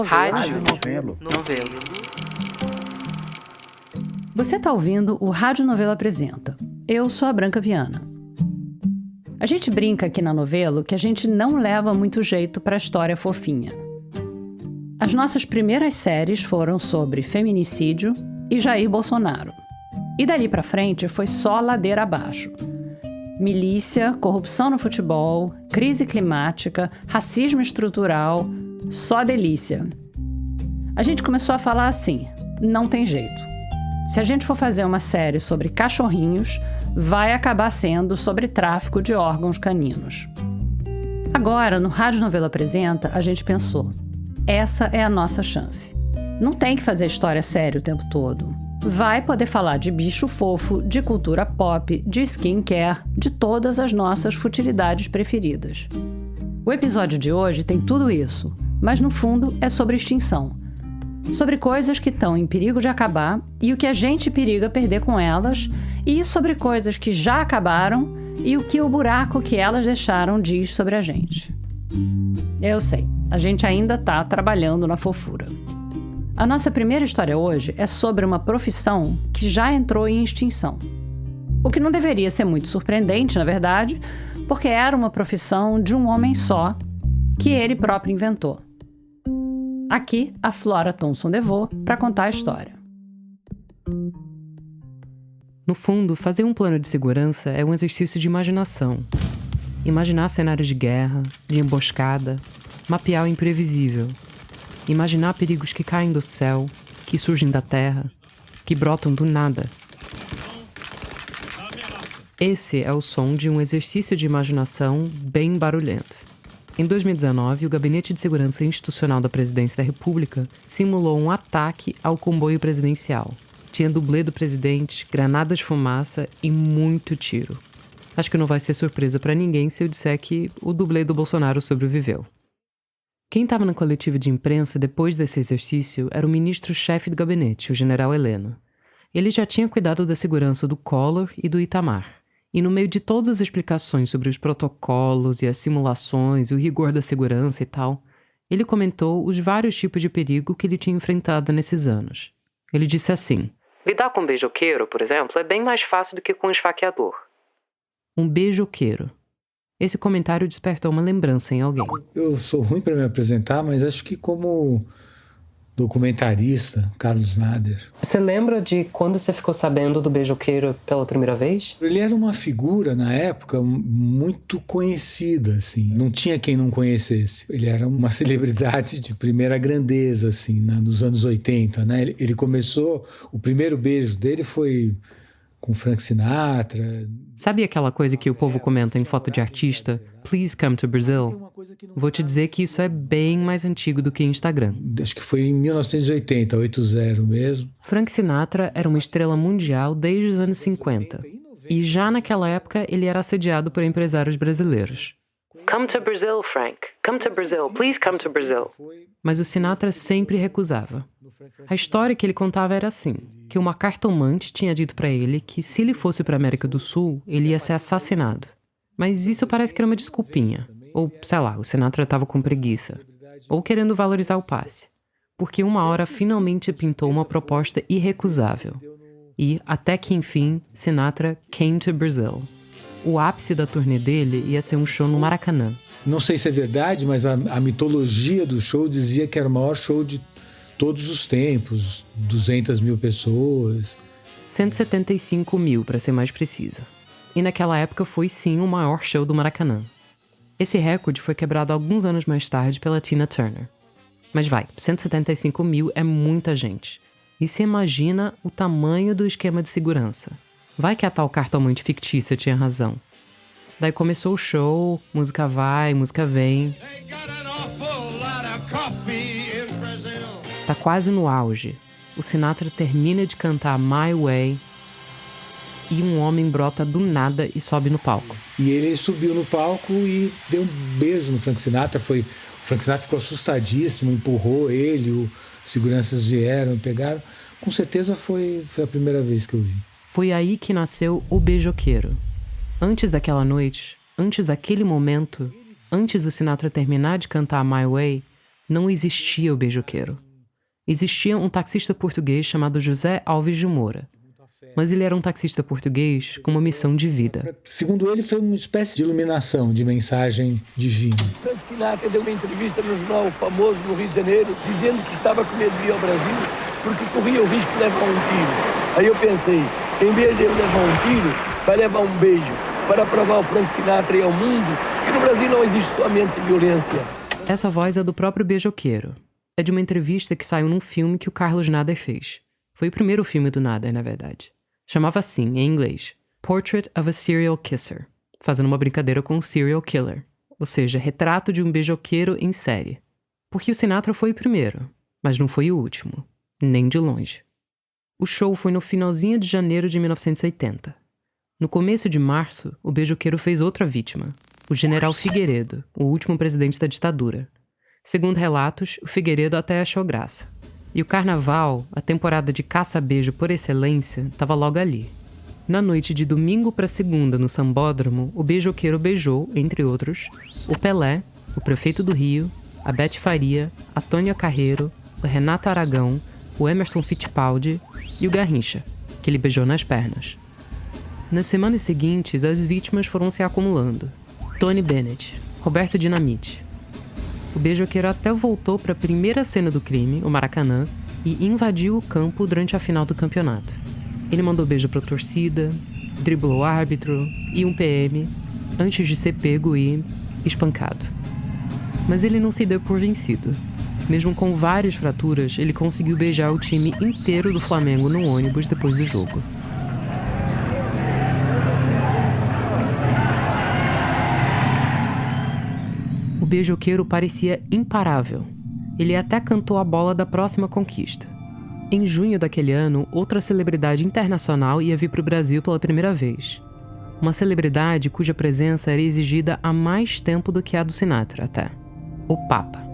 Rádio Novelo. Você está ouvindo o Rádio Novelo Apresenta. Eu sou a Branca Viana. A gente brinca aqui na Novelo que a gente não leva muito jeito para a história fofinha. As nossas primeiras séries foram sobre feminicídio e Jair Bolsonaro. E dali para frente foi só ladeira abaixo. Milícia, corrupção no futebol, crise climática, racismo estrutural, só delícia. A gente começou a falar assim, não tem jeito. Se a gente for fazer uma série sobre cachorrinhos, vai acabar sendo sobre tráfico de órgãos caninos. Agora, no Rádio Novelo Apresenta, a gente pensou, essa é a nossa chance. Não tem que fazer história séria o tempo todo. Vai poder falar de bicho fofo, de cultura pop, de skincare, de todas as nossas futilidades preferidas. O episódio de hoje tem tudo isso, mas no fundo é sobre extinção. Sobre coisas que estão em perigo de acabar e o que a gente periga perder com elas, e sobre coisas que já acabaram e o que o buraco que elas deixaram diz sobre a gente. Eu sei, a gente ainda está trabalhando na fofura. A nossa primeira história hoje é sobre uma profissão que já entrou em extinção. O que não deveria ser muito surpreendente, na verdade, porque era uma profissão de um homem só, que ele próprio inventou. Aqui, a Flora Thomson DeVoe para contar a história. No fundo, fazer um plano de segurança é um exercício de imaginação. Imaginar cenários de guerra, de emboscada, mapear o imprevisível. Imaginar perigos que caem do céu, que surgem da terra, que brotam do nada. Esse é o som de um exercício de imaginação bem barulhento. Em 2019, o Gabinete de Segurança Institucional da Presidência da República simulou um ataque ao comboio presidencial. Tinha dublê do presidente, granadas de fumaça e muito tiro. Acho que não vai ser surpresa para ninguém se eu disser que o dublê do Bolsonaro sobreviveu. Quem estava na coletiva de imprensa depois desse exercício era o ministro-chefe do gabinete, o general Heleno. Ele já tinha cuidado da segurança do Collor e do Itamar. E no meio de todas as explicações sobre os protocolos e as simulações e o rigor da segurança e tal, ele comentou os vários tipos de perigo que ele tinha enfrentado nesses anos. Ele disse assim: lidar com um beijoqueiro, por exemplo, é bem mais fácil do que com um esfaqueador. Um beijoqueiro. Esse comentário despertou uma lembrança em alguém. Eu sou ruim para me apresentar, mas acho que como documentarista, Carlos Nader. Você lembra de quando você ficou sabendo do beijoqueiro pela primeira vez? Ele era uma figura, na época, muito conhecida, assim. Não tinha quem não conhecesse. Ele era uma celebridade de primeira grandeza, assim, nos anos 80, né? Ele começou... O primeiro beijo dele foi com Frank Sinatra. Sabe aquela coisa que o povo comenta em foto de artista? Please come to Brazil. Vou te dizer que isso é bem mais antigo do que Instagram. Acho que foi em 1980, 80 mesmo. Frank Sinatra era uma estrela mundial desde os anos 50. E já naquela época ele era assediado por empresários brasileiros. Come to Brazil, Frank. Come to Brazil. Please come to Brazil. Mas o Sinatra sempre recusava. A história que ele contava era assim, que uma cartomante tinha dito pra ele que se ele fosse pra América do Sul, ele ia ser assassinado. Mas isso parece que era uma desculpinha. Ou, sei lá, o Sinatra estava com preguiça. Ou querendo valorizar o passe. Porque uma hora finalmente pintou uma proposta irrecusável. E, até que enfim, Sinatra came to Brazil. O ápice da turnê dele ia ser um show no Maracanã. Não sei se é verdade, mas a mitologia do show dizia que era o maior show de todos os tempos. 200 mil pessoas. 175 mil, para ser mais precisa. E naquela época foi sim o maior show do Maracanã. Esse recorde foi quebrado alguns anos mais tarde pela Tina Turner. Mas 175 mil é muita gente. E se imagina o tamanho do esquema de segurança. Vai que a tal cartomante fictícia tinha razão. Daí começou o show, música vai, música vem. Tá quase no auge. O Sinatra termina de cantar My Way e um homem brota do nada e sobe no palco. E ele subiu no palco e deu um beijo no Frank Sinatra. O Frank Sinatra ficou assustadíssimo, empurrou ele, os seguranças vieram, pegaram. Com certeza foi a primeira vez que eu vi. Foi aí que nasceu o beijoqueiro. Antes daquela noite, antes daquele momento, antes do Sinatra terminar de cantar My Way, não existia o beijoqueiro. Existia um taxista português chamado José Alves de Moura. Mas ele era um taxista português com uma missão de vida. Segundo ele, foi uma espécie de iluminação, de mensagem divina. Frank Sinatra deu uma entrevista no jornal famoso no Rio de Janeiro, dizendo que estava com medo de ir ao Brasil porque corria o risco de levar um tiro. Aí eu pensei, em vez de ele levar um tiro, vai levar um beijo para provar ao Frank Sinatra e ao mundo que no Brasil não existe somente violência. Essa voz é do próprio beijoqueiro. É de uma entrevista que saiu num filme que o Carlos Nader fez. Foi o primeiro filme do Nader, na verdade. Chamava assim, em inglês, Portrait of a Serial Kisser, fazendo uma brincadeira com o serial killer, ou seja, retrato de um beijoqueiro em série. Porque o Sinatra foi o primeiro, mas não foi o último, nem de longe. O show foi no finalzinho de janeiro de 1980. No começo de março, o beijoqueiro fez outra vítima, o general Figueiredo, o último presidente da ditadura. Segundo relatos, o Figueiredo até achou graça. E o carnaval, a temporada de caça-beijo por excelência, estava logo ali. Na noite de domingo para segunda, no Sambódromo, o beijoqueiro beijou, entre outros, o Pelé, o prefeito do Rio, a Bete Faria, a Tônia Carreiro, o Renato Aragão, o Emerson Fittipaldi e o Garrincha, que ele beijou nas pernas. Nas semanas seguintes, as vítimas foram se acumulando. Tony Bennett, Roberto Dinamite. O beijoqueiro até voltou para a primeira cena do crime, o Maracanã, e invadiu o campo durante a final do campeonato. Ele mandou beijo para a torcida, driblou o árbitro e um PM, antes de ser pego e espancado. Mas ele não se deu por vencido. Mesmo com várias fraturas, ele conseguiu beijar o time inteiro do Flamengo no ônibus depois do jogo. O beijoqueiro parecia imparável. Ele até cantou a bola da próxima conquista. Em junho daquele ano, outra celebridade internacional ia vir para o Brasil pela primeira vez. Uma celebridade cuja presença era exigida há mais tempo do que a do Sinatra, até. O Papa.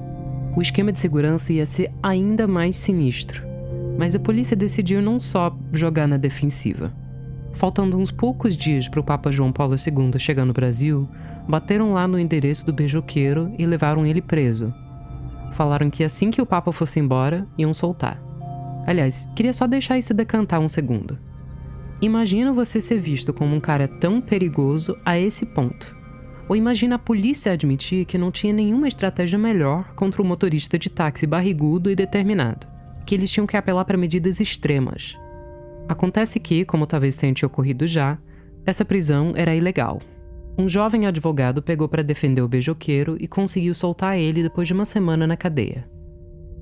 O esquema de segurança ia ser ainda mais sinistro. Mas a polícia decidiu não só jogar na defensiva. Faltando uns poucos dias para o Papa João Paulo II chegar no Brasil, bateram lá no endereço do beijoqueiro e levaram ele preso. Falaram que assim que o Papa fosse embora, iam soltar. Aliás, queria só deixar isso decantar um segundo. Imagina você ser visto como um cara tão perigoso a esse ponto. Ou imagina a polícia admitir que não tinha nenhuma estratégia melhor contra o motorista de táxi barrigudo e determinado, que eles tinham que apelar para medidas extremas. Acontece que, como talvez tenha te ocorrido já, essa prisão era ilegal. Um jovem advogado pegou para defender o beijoqueiro e conseguiu soltar ele depois de uma semana na cadeia.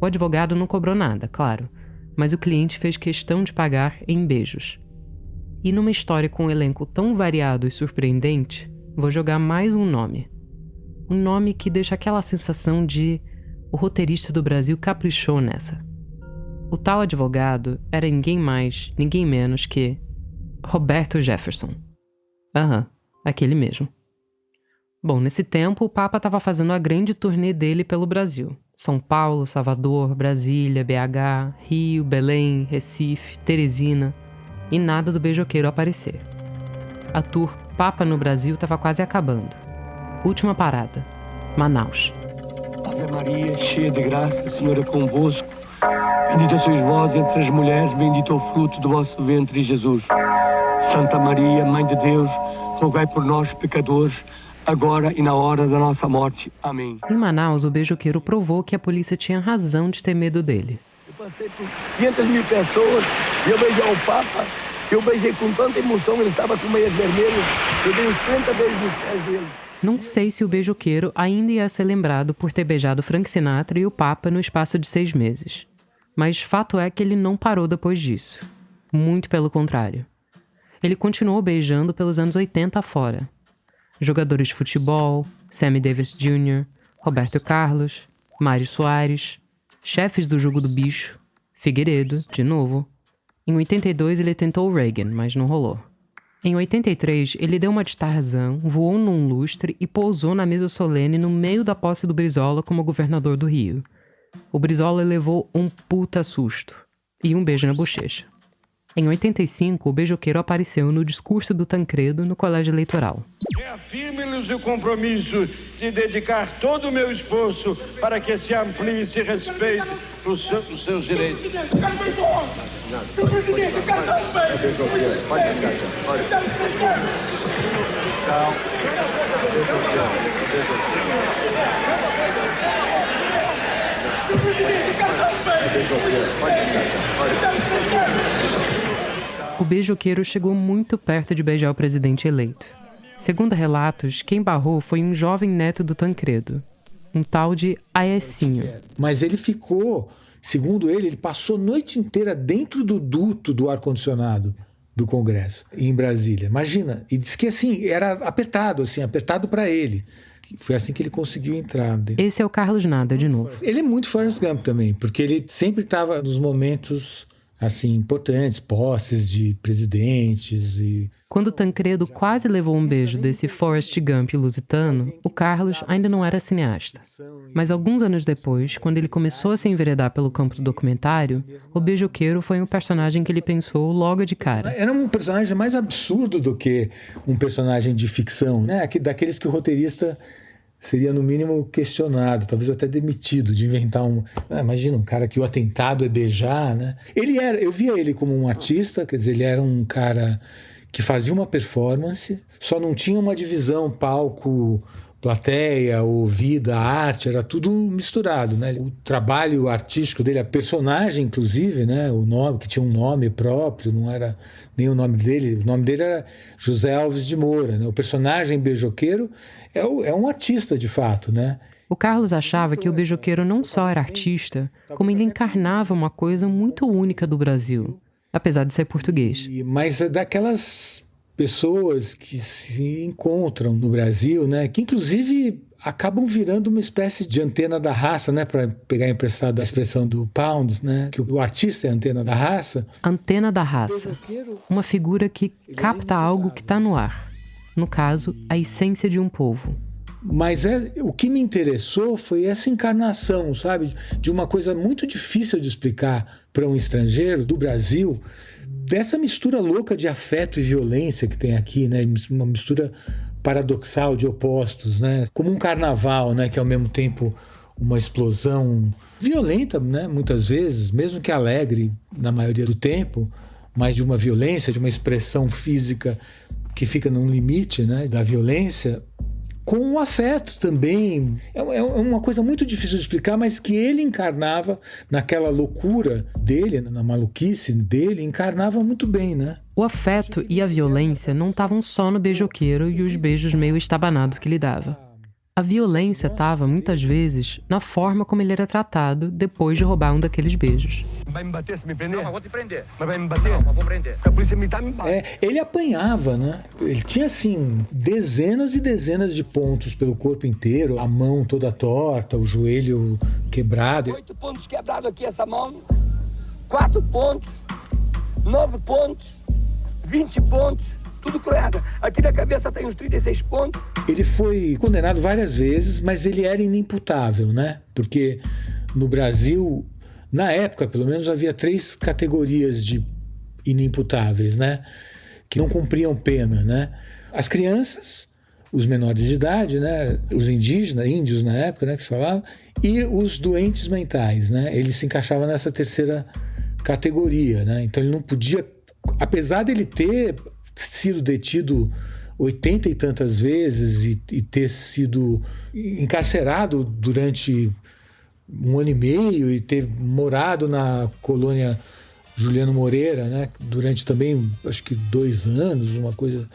O advogado não cobrou nada, claro, mas o cliente fez questão de pagar em beijos. E numa história com um elenco tão variado e surpreendente, vou jogar mais um nome. Um nome que deixa aquela sensação de o roteirista do Brasil caprichou nessa. O tal advogado era ninguém mais, ninguém menos que Roberto Jefferson. Aquele mesmo. Bom, nesse tempo, o Papa estava fazendo a grande turnê dele pelo Brasil. São Paulo, Salvador, Brasília, BH, Rio, Belém, Recife, Teresina. E nada do beijoqueiro aparecer. A tour Papa no Brasil estava quase acabando. Última parada, Manaus. Ave Maria, cheia de graça, o Senhor é convosco. Bendita sois vós entre as mulheres, bendito o fruto do vosso ventre, Jesus. Santa Maria, Mãe de Deus, rogai por nós, pecadores, agora e na hora da nossa morte. Amém. Em Manaus, o beijoqueiro provou que a polícia tinha razão de ter medo dele. Eu passei por 500 mil pessoas e eu beijei o Papa. Eu beijei com tanta emoção, ele estava com meias vermelhas. Eu dei uns 30 beijos nos pés dele. Não sei se o beijoqueiro ainda ia ser lembrado por ter beijado Frank Sinatra e o Papa no espaço de 6 meses. Mas fato é que ele não parou depois disso. Muito pelo contrário. Ele continuou beijando pelos anos 80 afora. Jogadores de futebol, Sammy Davis Jr., Roberto Carlos, Mário Soares, chefes do Jogo do Bicho, Figueiredo, de novo. Em 82 ele tentou o Reagan, mas não rolou. Em 83 ele deu uma de Tarzan, voou num lustre e pousou na mesa solene no meio da posse do Brizola como governador do Rio. O Brizola levou um puta susto e um beijo na bochecha. Em 85, o beijoqueiro apareceu no discurso do Tancredo no colégio eleitoral. Reafirmo-lhes o compromisso de dedicar todo o meu esforço para que se amplie esse respeito dos seus direitos. O beijoqueiro chegou muito perto de beijar o presidente eleito. Segundo relatos, quem barrou foi um jovem neto do Tancredo, um tal de Aécinho. Mas ele ficou, segundo ele passou a noite inteira dentro do duto do ar-condicionado do Congresso, em Brasília. Imagina, e disse que assim, era apertado para ele. Foi assim que ele conseguiu entrar. Esse é o Carlos Nader, de novo. Ele é muito Forrest Gump também, porque ele sempre estava nos momentos assim importantes, posses de presidentes e... Quando Tancredo quase levou um beijo desse Forrest Gump lusitano, o Carlos ainda não era cineasta. Mas alguns anos depois, quando ele começou a se enveredar pelo campo do documentário, o beijoqueiro foi um personagem que ele pensou logo de cara. Era um personagem mais absurdo do que um personagem de ficção, né? Daqueles que o roteirista seria, no mínimo, questionado, talvez até demitido de inventar um... imagina, um cara que o atentado é beijar, né? Eu via ele como um artista, quer dizer, ele era um cara que fazia uma performance, só não tinha uma divisão palco, plateia, ou vida, arte, era tudo misturado, né? O trabalho artístico dele, a personagem, inclusive, né? O nome, que tinha um nome próprio, não era nem o nome dele era José Alves de Moura, né? O personagem beijoqueiro é um artista, de fato, né? O Carlos achava que o beijoqueiro não só era artista, como ele encarnava uma coisa muito única do Brasil, apesar de ser português. Mas é daquelas pessoas que se encontram no Brasil, né? Que inclusive acabam virando uma espécie de antena da raça, né? Para pegar emprestado a expressão do Pound, né? Que o artista é a antena da raça. Antena da raça. Uma figura que capta algo que está no ar. No caso, a essência de um povo. Mas o que me interessou foi essa encarnação, sabe? De uma coisa muito difícil de explicar para um estrangeiro do Brasil, dessa mistura louca de afeto e violência que tem aqui, né? Uma mistura paradoxal de opostos, né? Como um carnaval, né? Que é ao mesmo tempo uma explosão violenta, né? Muitas vezes, mesmo que alegre na maioria do tempo, mas de uma violência, de uma expressão física que fica num limite, né? Da violência, com o afeto também. É uma coisa muito difícil de explicar, mas que ele encarnava naquela loucura dele, na maluquice dele, encarnava muito bem, né? O afeto e a violência não estavam só no beijoqueiro e os beijos meio estabanados que lhe dava. A violência estava, muitas vezes, na forma como ele era tratado depois de roubar um daqueles beijos. Vai me bater se me prender? Não, mas vou te prender. Mas vai me bater? Não, mas vou prender. Se a polícia militar me bate. Ele apanhava, né? Ele tinha, assim, dezenas e dezenas de pontos pelo corpo inteiro, a mão toda torta, o joelho quebrado. 8 pontos quebrados aqui, essa mão. 4 pontos. 9 pontos. 20 pontos. Tudo cruada. Aqui na cabeça tem uns 36 pontos. Ele foi condenado várias vezes, mas ele era inimputável, né? Porque no Brasil, na época, pelo menos, havia 3 categorias de inimputáveis, né? Que não cumpriam pena, né? As crianças, os menores de idade, né? Os indígenas, índios na época, né? Que se falava, e os doentes mentais, né? Ele se encaixava nessa terceira categoria, né? Então ele não podia, apesar dele ter sido detido 80 e tantas vezes e ter sido encarcerado durante 1 ano e meio e ter morado na colônia Juliano Moreira, né? Durante também, acho que 2 anos, uma coisa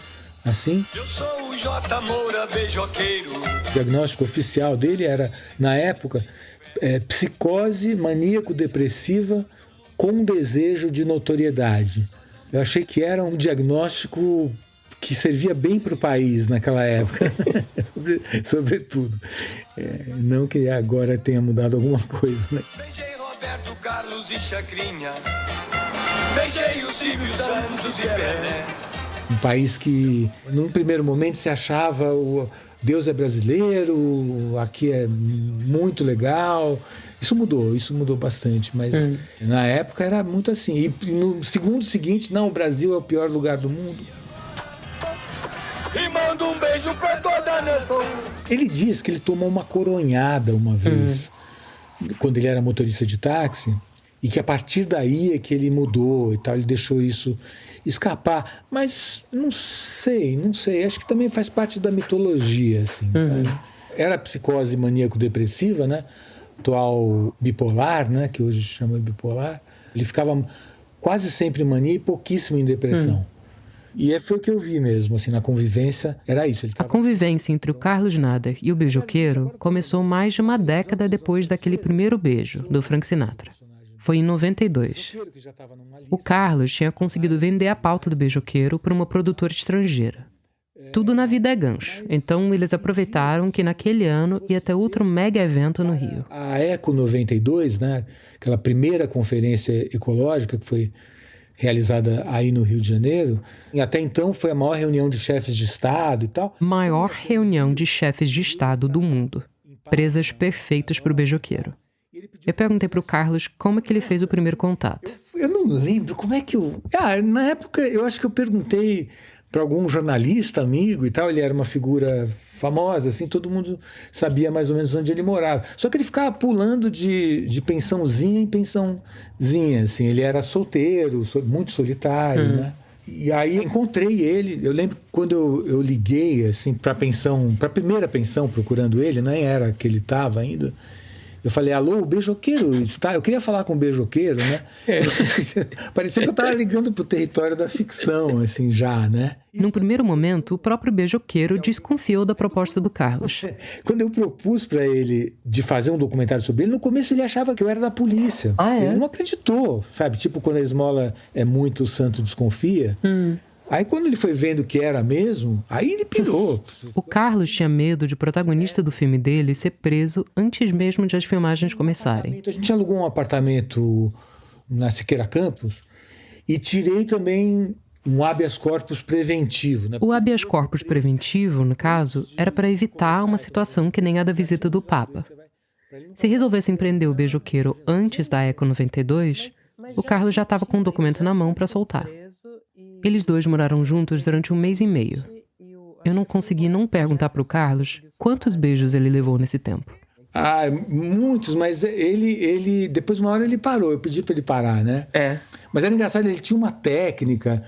assim. Eu sou o J. Moura, beijoqueiro. O diagnóstico oficial dele era, na época, psicose maníaco-depressiva com desejo de notoriedade. Eu achei que era um diagnóstico que servia bem para o país naquela época, sobretudo. Não que agora tenha mudado alguma coisa, né? Beijei Roberto Carlos e Chacrinha. Beijei o Silvio Santos e Pelé. Um país que, num primeiro momento, se achava Deus é brasileiro, aqui é muito legal, Isso mudou bastante, mas na época era muito assim. E no segundo seguinte, não, o Brasil é o pior lugar do mundo. E manda um beijo pra toda a nação. Ele diz que ele tomou uma coronhada uma vez, quando ele era motorista de táxi, e que a partir daí é que ele mudou e tal, ele deixou isso escapar. Mas não sei. Acho que também faz parte da mitologia, assim, sabe? Era psicose maníaco-depressiva, né? Atual bipolar, né? Que hoje chama bipolar. Ele ficava quase sempre em mania e pouquíssimo em depressão. E foi o que eu vi mesmo, assim, na convivência, era isso. A convivência entre o Carlos Nader e o beijoqueiro começou mais de uma década depois daquele primeiro beijo, do Frank Sinatra. Foi em 92. O Carlos tinha conseguido vender a pauta do beijoqueiro para uma produtora estrangeira. Tudo na vida é gancho, então eles aproveitaram que naquele ano ia ter outro mega evento no Rio. A Eco 92, né, aquela primeira conferência ecológica que foi realizada aí no Rio de Janeiro, e até então foi a maior reunião de chefes de Estado e tal. Maior reunião de chefes de Estado do mundo. Presas perfeitas para o beijoqueiro. Eu perguntei para o Carlos como é que ele fez o primeiro contato. Eu não lembro como é que eu... na época eu acho que eu perguntei para algum jornalista amigo e tal, ele era uma figura famosa, assim, todo mundo sabia mais ou menos onde ele morava. Só que ele ficava pulando de pensãozinha em pensãozinha, assim, ele era solteiro, muito solitário, né? E aí encontrei ele, eu lembro quando eu liguei, assim, para a primeira pensão procurando ele, nem era que ele estava ainda. Eu falei, alô, o beijoqueiro está... Eu queria falar com o beijoqueiro, né? Parecia que eu estava ligando para o território da ficção, assim, já, né? Num primeiro momento, o próprio beijoqueiro desconfiou da proposta do Carlos. Quando eu propus para ele de fazer um documentário sobre ele, no começo ele achava que eu era da polícia. Ele não acreditou, sabe? Tipo, quando a esmola é muito, o santo desconfia. Aí quando ele foi vendo que era mesmo, aí ele pirou. O Carlos tinha medo de o protagonista do filme dele ser preso antes mesmo de as filmagens começarem. A gente alugou um apartamento na Siqueira Campos e tirei também um habeas corpus preventivo, né? O habeas corpus preventivo, no caso, era para evitar uma situação que nem a da visita do Papa. Se resolvessem prender o beijoqueiro antes da Eco 92, o Carlos já estava com um documento na mão para soltar. Eles dois moraram juntos durante 1 mês e meio. Eu não consegui não perguntar para o Carlos quantos beijos ele levou nesse tempo. Muitos, mas ele depois uma hora ele parou, eu pedi para ele parar, né? Mas era engraçado, ele tinha uma técnica,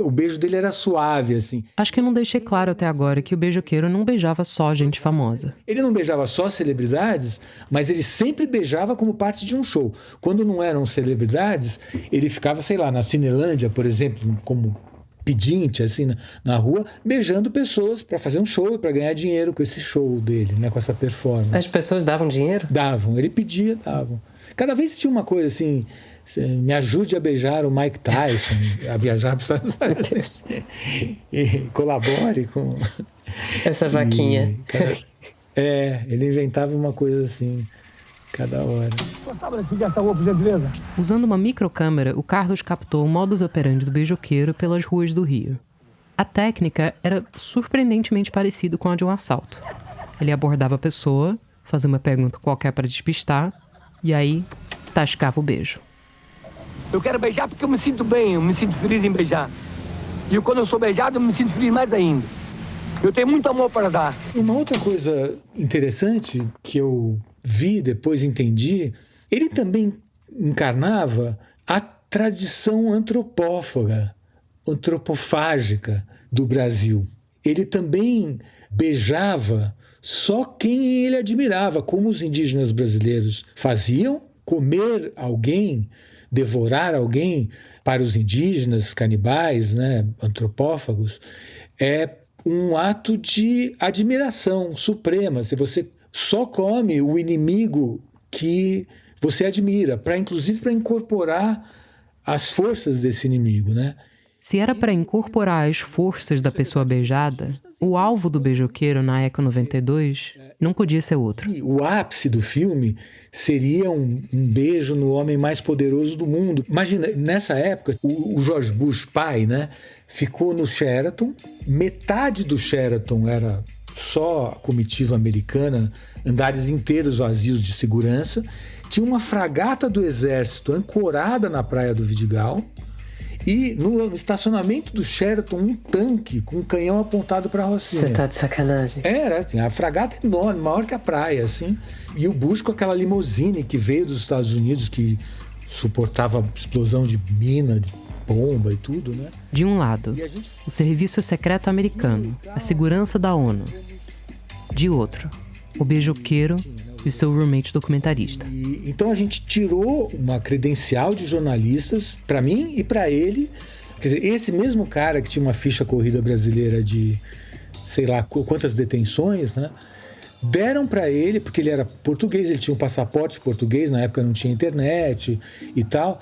o beijo dele era suave, assim. Acho que eu não deixei claro até agora que o beijoqueiro não beijava só gente famosa. Ele não beijava só celebridades, mas ele sempre beijava como parte de um show. Quando não eram celebridades, ele ficava, sei lá, na Cinelândia, por exemplo, como pedinte, assim, na rua, beijando pessoas para fazer um show e para ganhar dinheiro com esse show dele, né, com essa performance. As pessoas davam dinheiro? Davam, ele pedia, davam. Cada vez tinha uma coisa assim... Me ajude a beijar o Mike Tyson, a viajar para os Estados Unidos. E colabore com... Essa vaquinha. Ele inventava uma coisa assim, cada hora. Só sabe seguir essa rua, por gentileza? Usando uma microcâmera, o Carlos captou o modus operandi do beijoqueiro pelas ruas do Rio. A técnica era surpreendentemente parecida com a de um assalto. Ele abordava a pessoa, fazia uma pergunta qualquer para despistar, e aí tascava o beijo. Eu quero beijar porque eu me sinto bem, eu me sinto feliz em beijar. E quando eu sou beijado, eu me sinto feliz mais ainda. Eu tenho muito amor para dar. Uma outra coisa interessante que eu vi, depois entendi, ele também encarnava a tradição antropofágica do Brasil. Ele também beijava só quem ele admirava, como os indígenas brasileiros faziam. Comer alguém, devorar alguém, para os indígenas canibais, né, antropófagos, é um ato de admiração suprema. Se você só come o inimigo que você admira, inclusive para incorporar as forças desse inimigo, né? Se era para incorporar as forças da pessoa beijada, o alvo do beijoqueiro na Eco 92 não podia ser outro. O ápice do filme seria um beijo no homem mais poderoso do mundo. Imagina, nessa época, o George Bush pai, né, ficou no Sheraton, metade do Sheraton era só comitiva americana, andares inteiros vazios de segurança, tinha uma fragata do exército ancorada na praia do Vidigal e no estacionamento do Sheraton um tanque com um canhão apontado para a Rocinha. Você tá de sacanagem. Era, assim, a fragata enorme, maior que a praia, assim. E o Bush com aquela limusine que veio dos Estados Unidos, que suportava explosão de mina, de bomba e tudo, né? De um lado, o Serviço Secreto Americano, a segurança da ONU. De outro, o beijoqueiro e o seu roommate documentarista. Então a gente tirou uma credencial de jornalistas para mim e para ele. Quer dizer, esse mesmo cara que tinha uma ficha corrida brasileira de sei lá quantas detenções, né? Deram para ele, porque ele era português, ele tinha um passaporte português, na época não tinha internet e tal.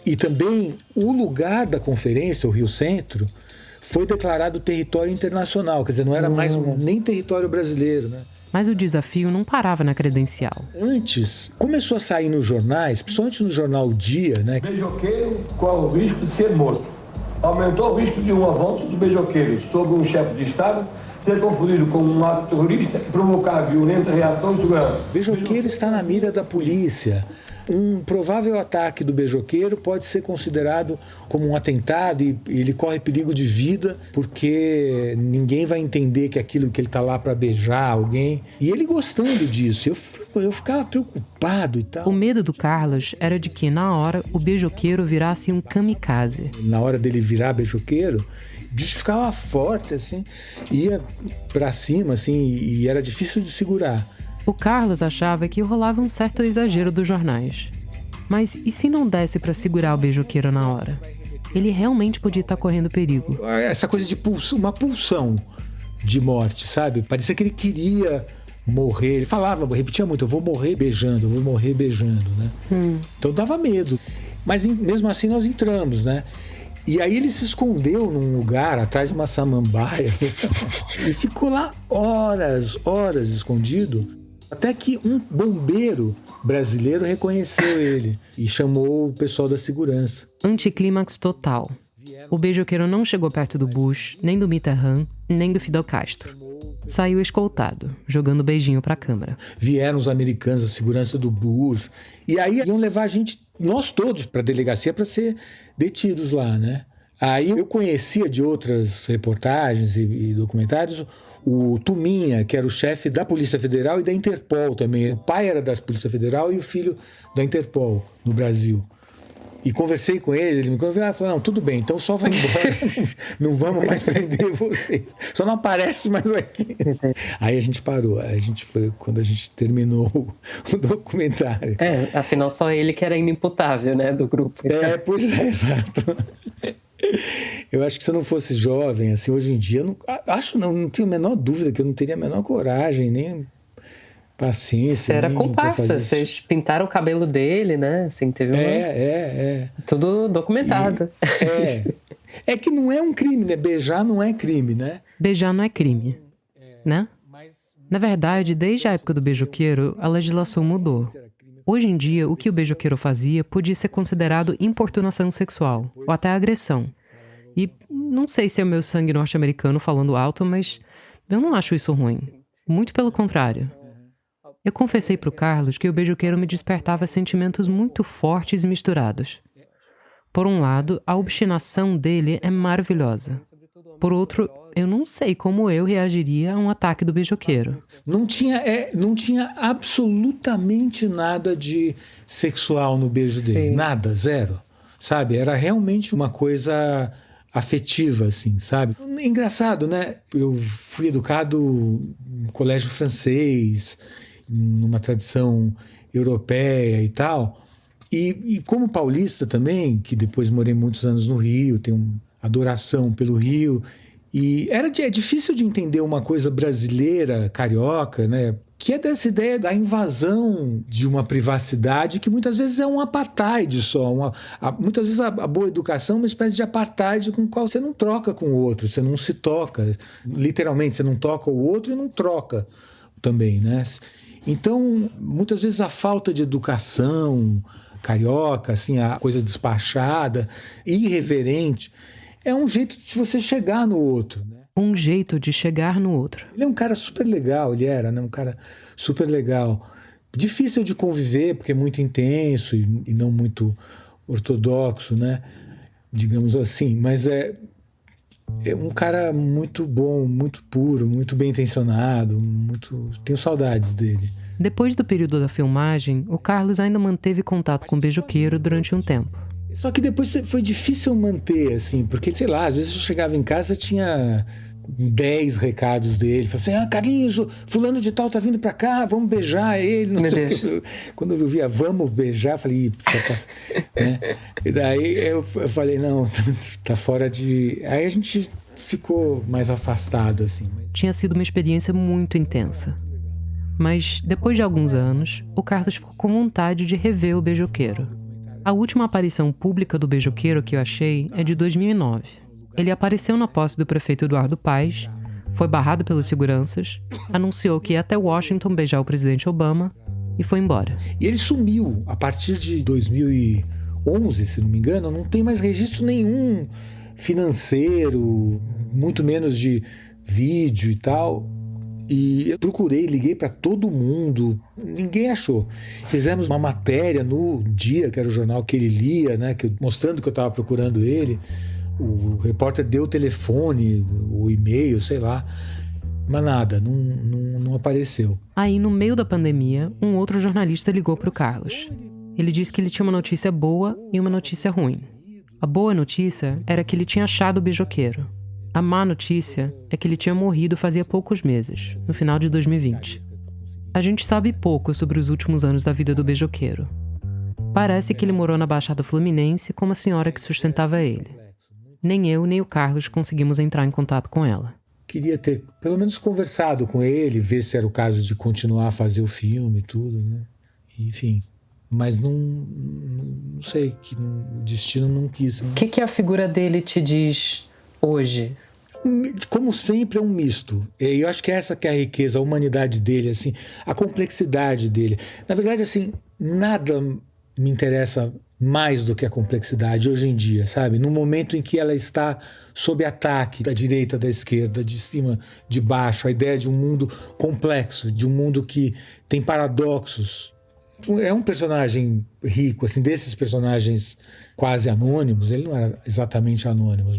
E também o lugar da conferência, o Rio Centro, foi declarado território internacional, quer dizer, não era mais nem território brasileiro, né? Mas o desafio não parava na credencial. Antes, começou a sair nos jornais, principalmente no jornal O Dia, né? Beijoqueiro corre o risco de ser morto. Aumentou o risco de um avanço do beijoqueiro sobre um chefe de Estado ser confundido com um ato terrorista e provocar violenta reação de segurança. Beijoqueiro está na mira da polícia. Um provável ataque do beijoqueiro pode ser considerado como um atentado e ele corre perigo de vida porque ninguém vai entender que aquilo que ele está lá para beijar alguém. E ele gostando disso, eu ficava preocupado e tal. O medo do Carlos era de que, na hora, o beijoqueiro virasse um kamikaze. Na hora dele virar beijoqueiro, o bicho ficava forte, assim, ia para cima, assim, e era difícil de segurar. O Carlos achava que rolava um certo exagero dos jornais. Mas e se não desse para segurar o beijoqueiro na hora? Ele realmente podia estar correndo perigo. Essa coisa de uma pulsão de morte, sabe? Parecia que ele queria morrer. Ele falava, repetia muito, eu vou morrer beijando, né? Então dava medo. Mas mesmo assim nós entramos, né? E aí ele se escondeu num lugar atrás de uma samambaia e ficou lá horas escondido. Até que um bombeiro brasileiro reconheceu ele e chamou o pessoal da segurança. Anticlímax total. O beijoqueiro não chegou perto do Bush, nem do Mitterrand, nem do Fidel Castro. Saiu escoltado, jogando beijinho pra câmera. Vieram os americanos, a segurança do Bush. E aí iam levar a gente, nós todos, pra delegacia para ser detidos lá, né? Aí eu conhecia de outras reportagens e documentários o Tuminha, que era o chefe da Polícia Federal e da Interpol também. O pai era da Polícia Federal e o filho da Interpol no Brasil. E conversei com ele me convidou e falou, não, tudo bem, então só vai embora, não vamos mais prender você. Só não aparece mais aqui. Aí a gente parou, a gente foi quando a gente terminou o documentário. Afinal só ele que era inimputável, né, do grupo. Pois é, exato. Eu acho que se eu não fosse jovem, assim, hoje em dia, não tenho a menor dúvida que eu não teria a menor coragem, nem paciência. Você era comparsa, vocês pintaram o cabelo dele, né? Assim, teve tudo documentado. É que não é um crime, né? Beijar não é crime, né? Beijar não é crime, né? Na verdade, desde a época do beijoqueiro, a legislação mudou. Hoje em dia, o que o beijoqueiro fazia podia ser considerado importunação sexual, ou até agressão. E não sei se é o meu sangue norte-americano falando alto, mas eu não acho isso ruim. Muito pelo contrário. Eu confessei pro Carlos que o beijoqueiro me despertava sentimentos muito fortes e misturados. Por um lado, a obstinação dele é maravilhosa. Por outro, eu não sei como eu reagiria a um ataque do beijoqueiro. Não tinha absolutamente nada de sexual no beijo dele. Nada, zero. Sabe? Era realmente uma coisa afetiva, assim, sabe? Engraçado, né? Eu fui educado no colégio francês, numa tradição europeia e tal. E como paulista também, que depois morei muitos anos no Rio, tenho uma adoração pelo Rio. E é difícil de entender uma coisa brasileira, carioca, né? Que é dessa ideia da invasão de uma privacidade que muitas vezes é um apartheid só. Muitas vezes a boa educação é uma espécie de apartheid com o qual você não troca com o outro, você não se toca. Literalmente, você não toca o outro e não troca também, né? Então, muitas vezes a falta de educação carioca, assim, a coisa despachada, irreverente, é um jeito de você chegar no outro, né? Um jeito de chegar no outro. Ele é um cara super legal, ele era, né? Um cara super legal. difícil de conviver, porque é muito intenso e não muito ortodoxo, né? Digamos assim. Mas é um cara muito bom, muito puro, muito bem intencionado, tenho saudades dele. Depois do período da filmagem, o Carlos ainda manteve contato com o beijoqueiro durante um tempo. Só que depois foi difícil manter, assim, porque, sei lá, às vezes eu chegava em casa e tinha 10 recados dele. Falei assim, Carlinhos, fulano de tal tá vindo pra cá, vamos beijar ele. Não sei o que. Quando eu via vamos beijar, eu falei, né? E daí eu falei, não, tá fora de... Aí a gente ficou mais afastado, assim. Tinha sido uma experiência muito intensa. Mas, depois de alguns anos, o Carlos ficou com vontade de rever o beijoqueiro. A última aparição pública do beijoqueiro que eu achei é de 2009. Ele apareceu na posse do prefeito Eduardo Paes, foi barrado pelos seguranças, anunciou que ia até Washington beijar o presidente Obama e foi embora. E ele sumiu. A partir de 2011, se não me engano, não tem mais registro nenhum financeiro, muito menos de vídeo e tal. E eu procurei, liguei para todo mundo, ninguém achou. Fizemos uma matéria no Dia, que era o jornal que ele lia, né, mostrando que eu estava procurando ele. O repórter deu o telefone, o e-mail, sei lá, mas nada, não apareceu. Aí, no meio da pandemia, um outro jornalista ligou para o Carlos. Ele disse que ele tinha uma notícia boa e uma notícia ruim. A boa notícia era que ele tinha achado o beijoqueiro. A má notícia é que ele tinha morrido fazia poucos meses, no final de 2020. A gente sabe pouco sobre os últimos anos da vida do beijoqueiro. Parece que ele morou na Baixada Fluminense com uma senhora que sustentava ele. Nem eu, nem o Carlos conseguimos entrar em contato com ela. Queria ter, pelo menos, conversado com ele, ver se era o caso de continuar a fazer o filme e tudo, né? Enfim, mas não sei, que o destino não quis. O que a figura dele te diz hoje? Como sempre, é um misto. E eu acho que essa que é a riqueza, a humanidade dele, assim, a complexidade dele. Na verdade, assim, nada me interessa mais do que a complexidade hoje em dia, sabe? No momento em que ela está sob ataque da direita, da esquerda, de cima, de baixo, a ideia de um mundo complexo, de um mundo que tem paradoxos. É um personagem rico, assim, desses personagens quase anônimos. Ele não era exatamente anônimo,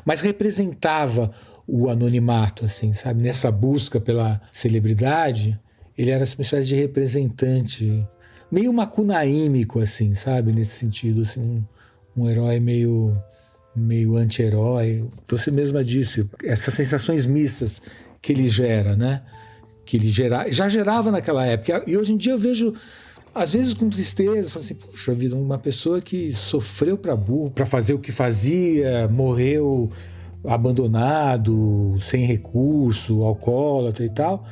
mas representava o anonimato, assim, sabe? Nessa busca pela celebridade, ele era uma espécie de representante, meio macunaímico, assim, sabe? Nesse sentido, assim, um herói meio anti-herói. Você mesma disse, essas sensações mistas que ele gera, né? Que ele já gerava naquela época. E hoje em dia eu vejo, às vezes com tristeza, falo assim, puxa vida, uma pessoa que sofreu para burro, para fazer o que fazia, morreu abandonado, sem recurso, alcoólatra e tal.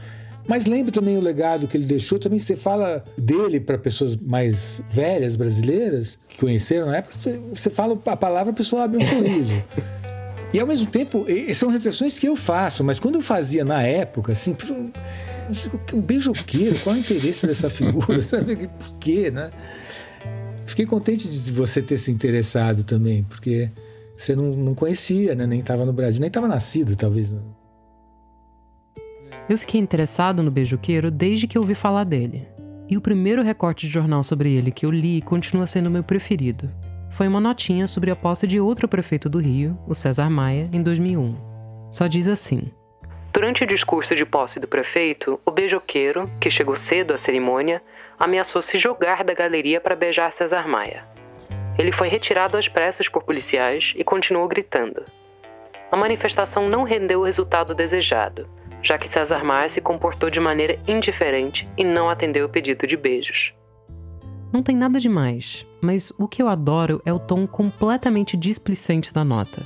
Mas lembra também o legado que ele deixou. Também você fala dele para pessoas mais velhas, brasileiras, que conheceram na época, você fala a palavra, a pessoa abre um sorriso. E ao mesmo tempo, são reflexões que eu faço, mas quando eu fazia na época, assim, um beijoqueiro, qual é o interesse dessa figura? Sabe? Por quê, né? Fiquei contente de você ter se interessado também, porque você não conhecia, né? Nem estava no Brasil, nem estava nascido, talvez. Eu fiquei interessado no beijoqueiro desde que eu ouvi falar dele. E o primeiro recorte de jornal sobre ele que eu li continua sendo meu preferido. Foi uma notinha sobre a posse de outro prefeito do Rio, o César Maia, em 2001. Só diz assim: durante o discurso de posse do prefeito, o beijoqueiro, que chegou cedo à cerimônia, ameaçou se jogar da galeria para beijar César Maia. Ele foi retirado às pressas por policiais e continuou gritando. A manifestação não rendeu o resultado desejado, já que César Maia se comportou de maneira indiferente e não atendeu o pedido de beijos. Não tem nada demais, mas o que eu adoro é o tom completamente displicente da nota.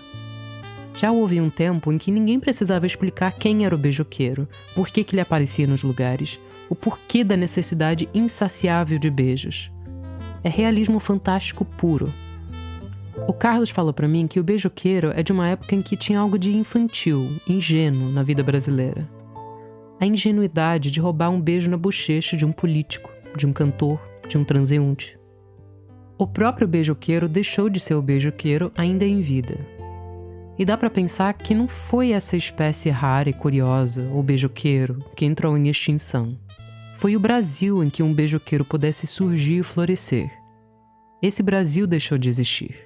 Já houve um tempo em que ninguém precisava explicar quem era o beijoqueiro, por que ele aparecia nos lugares, o porquê da necessidade insaciável de beijos. É realismo fantástico puro. O Carlos falou pra mim que o beijoqueiro é de uma época em que tinha algo de infantil, ingênuo na vida brasileira. A ingenuidade de roubar um beijo na bochecha de um político, de um cantor, de um transeunte. O próprio beijoqueiro deixou de ser o beijoqueiro ainda em vida. E dá pra pensar que não foi essa espécie rara e curiosa, o beijoqueiro, que entrou em extinção. Foi o Brasil em que um beijoqueiro pudesse surgir e florescer. Esse Brasil deixou de existir.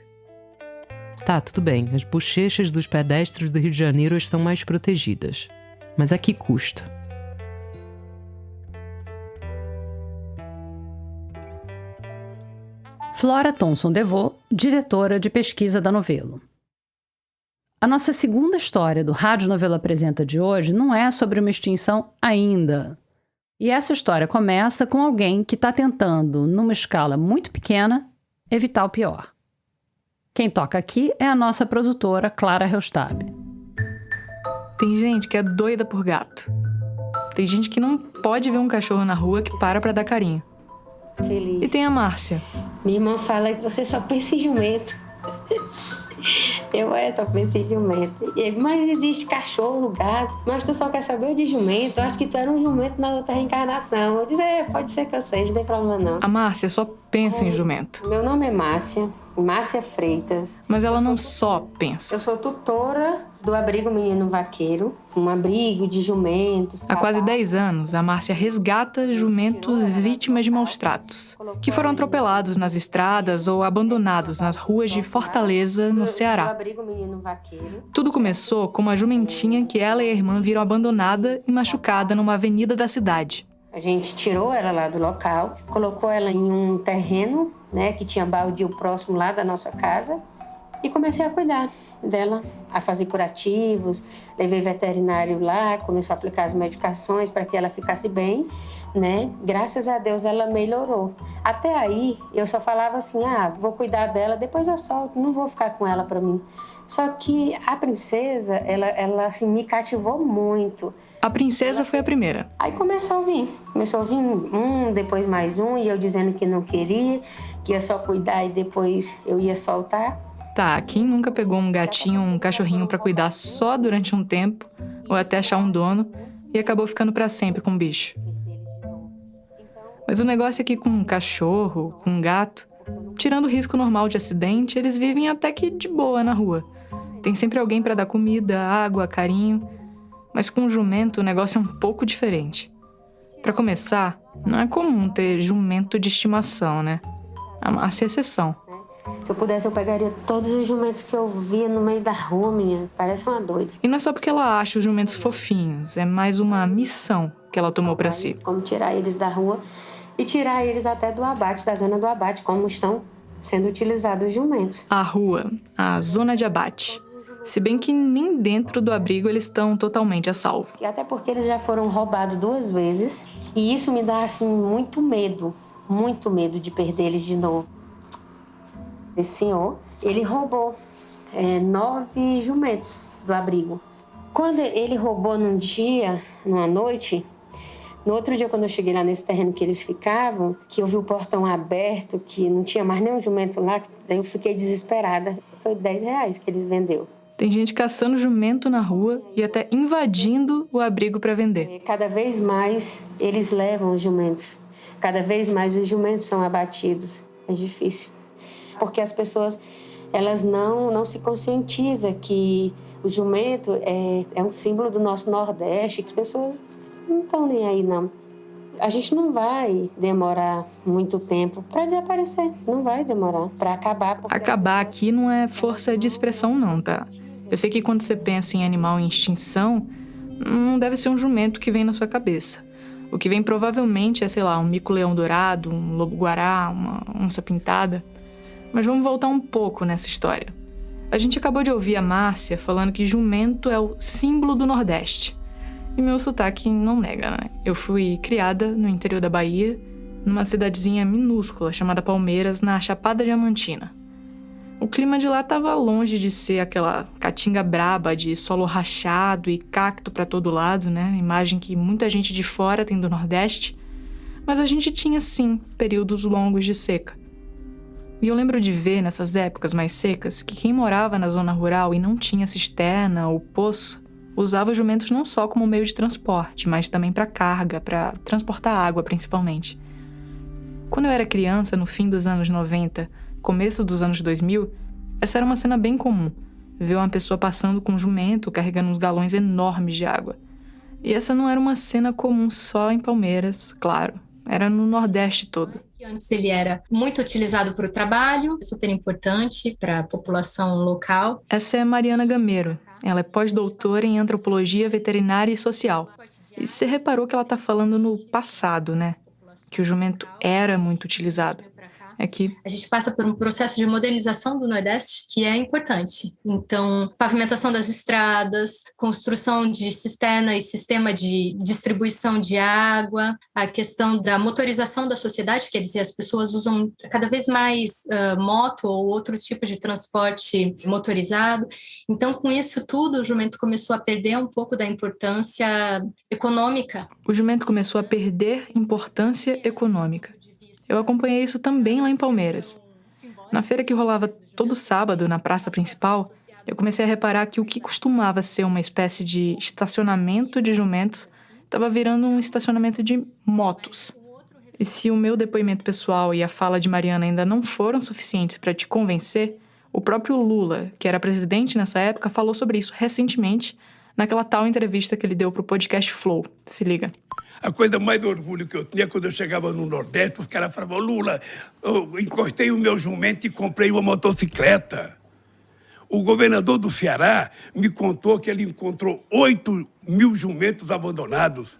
Tá, tudo bem, as bochechas dos pedestres do Rio de Janeiro estão mais protegidas. Mas a que custo? Flora Thomson DeVoe, diretora de pesquisa da Novelo. A nossa segunda história do Rádio Novelo Apresenta de hoje não é sobre uma extinção ainda. E essa história começa com alguém que está tentando, numa escala muito pequena, evitar o pior. Quem toca aqui é a nossa produtora, Clara Helstab. Tem gente que é doida por gato. Tem gente que não pode ver um cachorro na rua que para dar carinho. Feliz. E tem a Márcia. Minha irmã fala que você só pensa em jumento. Eu só penso em jumento. Mas existe cachorro, gato. Mas tu só quer saber de jumento. Eu acho que tu era um jumento na outra reencarnação. Eu disse, pode ser que eu seja, não tem problema não. A Márcia só pensa em jumento. Meu nome é Márcia Freitas. Mas ela não só pensa. Eu sou tutora do Abrigo Menino Vaqueiro, um abrigo de jumentos. Há quase 10 anos, a Márcia resgata jumentos vítimas de maus-tratos, que foram atropelados nas estradas ou abandonados nas ruas de Fortaleza, no Ceará. Tudo começou com uma jumentinha que ela e a irmã viram abandonada e machucada numa avenida da cidade. A gente tirou ela lá do local, colocou ela em um terreno, que tinha baldio próximo lá da nossa casa, e comecei a cuidar dela, a fazer curativos, levei veterinário lá, começou a aplicar as medicações para que ela ficasse bem, Graças a Deus ela melhorou. Até aí eu só falava assim, vou cuidar dela, depois eu solto, não vou ficar com ela para mim. Só que a princesa, ela assim, me cativou muito. A princesa foi a primeira. Aí começou a vir um, depois mais um, e eu dizendo que não queria, que ia só cuidar e depois eu ia soltar. Tá, quem nunca pegou um gatinho ou um cachorrinho pra cuidar só durante um tempo, ou até achar um dono, e acabou ficando pra sempre com o bicho? Mas o negócio é que com um cachorro, com um gato, tirando o risco normal de acidente, eles vivem até que de boa na rua. Tem sempre alguém pra dar comida, água, carinho. Mas com o jumento o negócio é um pouco diferente. Pra começar, não é comum ter jumento de estimação, né? A Márcia é exceção. Se eu pudesse, eu pegaria todos os jumentos que eu via no meio da rua, menina. Parece uma doida. E não é só porque ela acha os jumentos fofinhos, é mais uma missão que ela tomou pra si. Como tirar eles da rua e tirar eles até do abate, da zona do abate, como estão sendo utilizados os jumentos. A rua, a zona de abate. Se bem que nem dentro do abrigo eles estão totalmente a salvo. E até porque eles já foram roubados 2 vezes. E isso me dá, assim, muito medo de perder eles de novo. Esse senhor, ele roubou 9 jumentos do abrigo. Quando ele roubou num dia, numa noite, no outro dia, quando eu cheguei lá nesse terreno que eles ficavam, que eu vi o portão aberto, que não tinha mais nenhum jumento lá, daí eu fiquei desesperada. Foi R$10 que eles vendeu. Tem gente caçando jumento na rua e até invadindo o abrigo para vender. Cada vez mais eles levam os jumentos. Cada vez mais os jumentos são abatidos. É difícil. Porque as pessoas, elas não se conscientizam que o jumento é um símbolo do nosso Nordeste. As pessoas não estão nem aí, não. A gente não vai demorar muito tempo para desaparecer. Não vai demorar para acabar. Acabar aqui não é força de expressão, não, tá? Eu sei que quando você pensa em animal em extinção, não deve ser um jumento que vem na sua cabeça. O que vem provavelmente é, sei lá, um mico-leão-dourado, um lobo-guará, uma onça-pintada. Mas vamos voltar um pouco nessa história. A gente acabou de ouvir a Márcia falando que jumento é o símbolo do Nordeste. E meu sotaque não nega, né? Eu fui criada no interior da Bahia, numa cidadezinha minúscula chamada Palmeiras, na Chapada Diamantina. O clima de lá estava longe de ser aquela caatinga braba de solo rachado e cacto para todo lado, né? Imagem que muita gente de fora tem do Nordeste. Mas a gente tinha, sim, períodos longos de seca. E eu lembro de ver, nessas épocas mais secas, que quem morava na zona rural e não tinha cisterna ou poço, usava os jumentos não só como meio de transporte, mas também para carga, para transportar água, principalmente. Quando eu era criança, no fim dos anos 90, começo dos anos 2000, essa era uma cena bem comum, ver uma pessoa passando com um jumento carregando uns galões enormes de água. E essa não era uma cena comum só em Palmeiras, claro. Era no Nordeste todo. Antes ele era muito utilizado para o trabalho, super importante para a população local. Essa é Mariana Gameiro. Ela é pós-doutora em antropologia veterinária e social. E você reparou que ela está falando no passado, né? Que o jumento era muito utilizado. É que a gente passa por um processo de modernização do Nordeste que é importante. Então, pavimentação das estradas, construção de cisterna e sistema de distribuição de água, a questão da motorização da sociedade, quer dizer, as pessoas usam cada vez mais moto ou outro tipo de transporte motorizado. Então, com isso tudo, o jumento começou a perder um pouco da importância econômica. O jumento começou a perder importância econômica. Eu acompanhei isso também lá em Palmeiras. Na feira que rolava todo sábado na praça principal, eu comecei a reparar que o que costumava ser uma espécie de estacionamento de jumentos estava virando um estacionamento de motos. E se o meu depoimento pessoal e a fala de Mariana ainda não foram suficientes para te convencer, o próprio Lula, que era presidente nessa época, falou sobre isso recentemente naquela tal entrevista que ele deu para o podcast Flow. Se liga. A coisa mais orgulho que eu tinha quando eu chegava no Nordeste, os caras falavam, Lula, eu encostei o meu jumento e comprei uma motocicleta. O governador do Ceará me contou que ele encontrou 8.000 jumentos abandonados.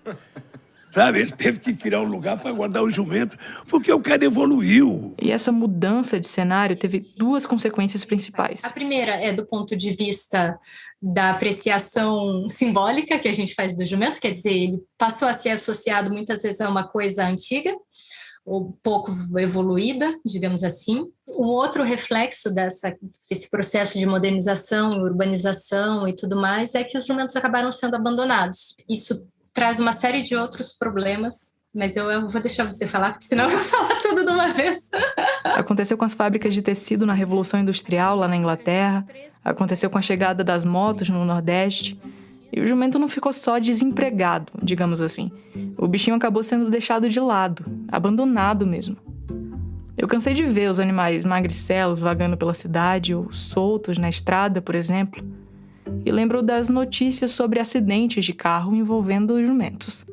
Sabe, ele teve que criar um lugar para guardar o jumento, porque o cara evoluiu. E essa mudança de cenário teve duas consequências principais. A primeira é do ponto de vista da apreciação simbólica que a gente faz do jumento, quer dizer, ele passou a ser associado muitas vezes a uma coisa antiga, ou pouco evoluída, digamos assim. Um outro reflexo desse processo de modernização, urbanização e tudo mais é que os jumentos acabaram sendo abandonados. Isso traz uma série de outros problemas, mas eu vou deixar você falar, porque senão eu vou falar tudo de uma vez. Aconteceu com as fábricas de tecido na Revolução Industrial, lá na Inglaterra. Aconteceu com a chegada das motos no Nordeste. E o jumento não ficou só desempregado, digamos assim. O bichinho acabou sendo deixado de lado, abandonado mesmo. Eu cansei de ver os animais magricelos vagando pela cidade ou soltos na estrada, por exemplo. E lembro das notícias sobre acidentes de carro envolvendo jumentos.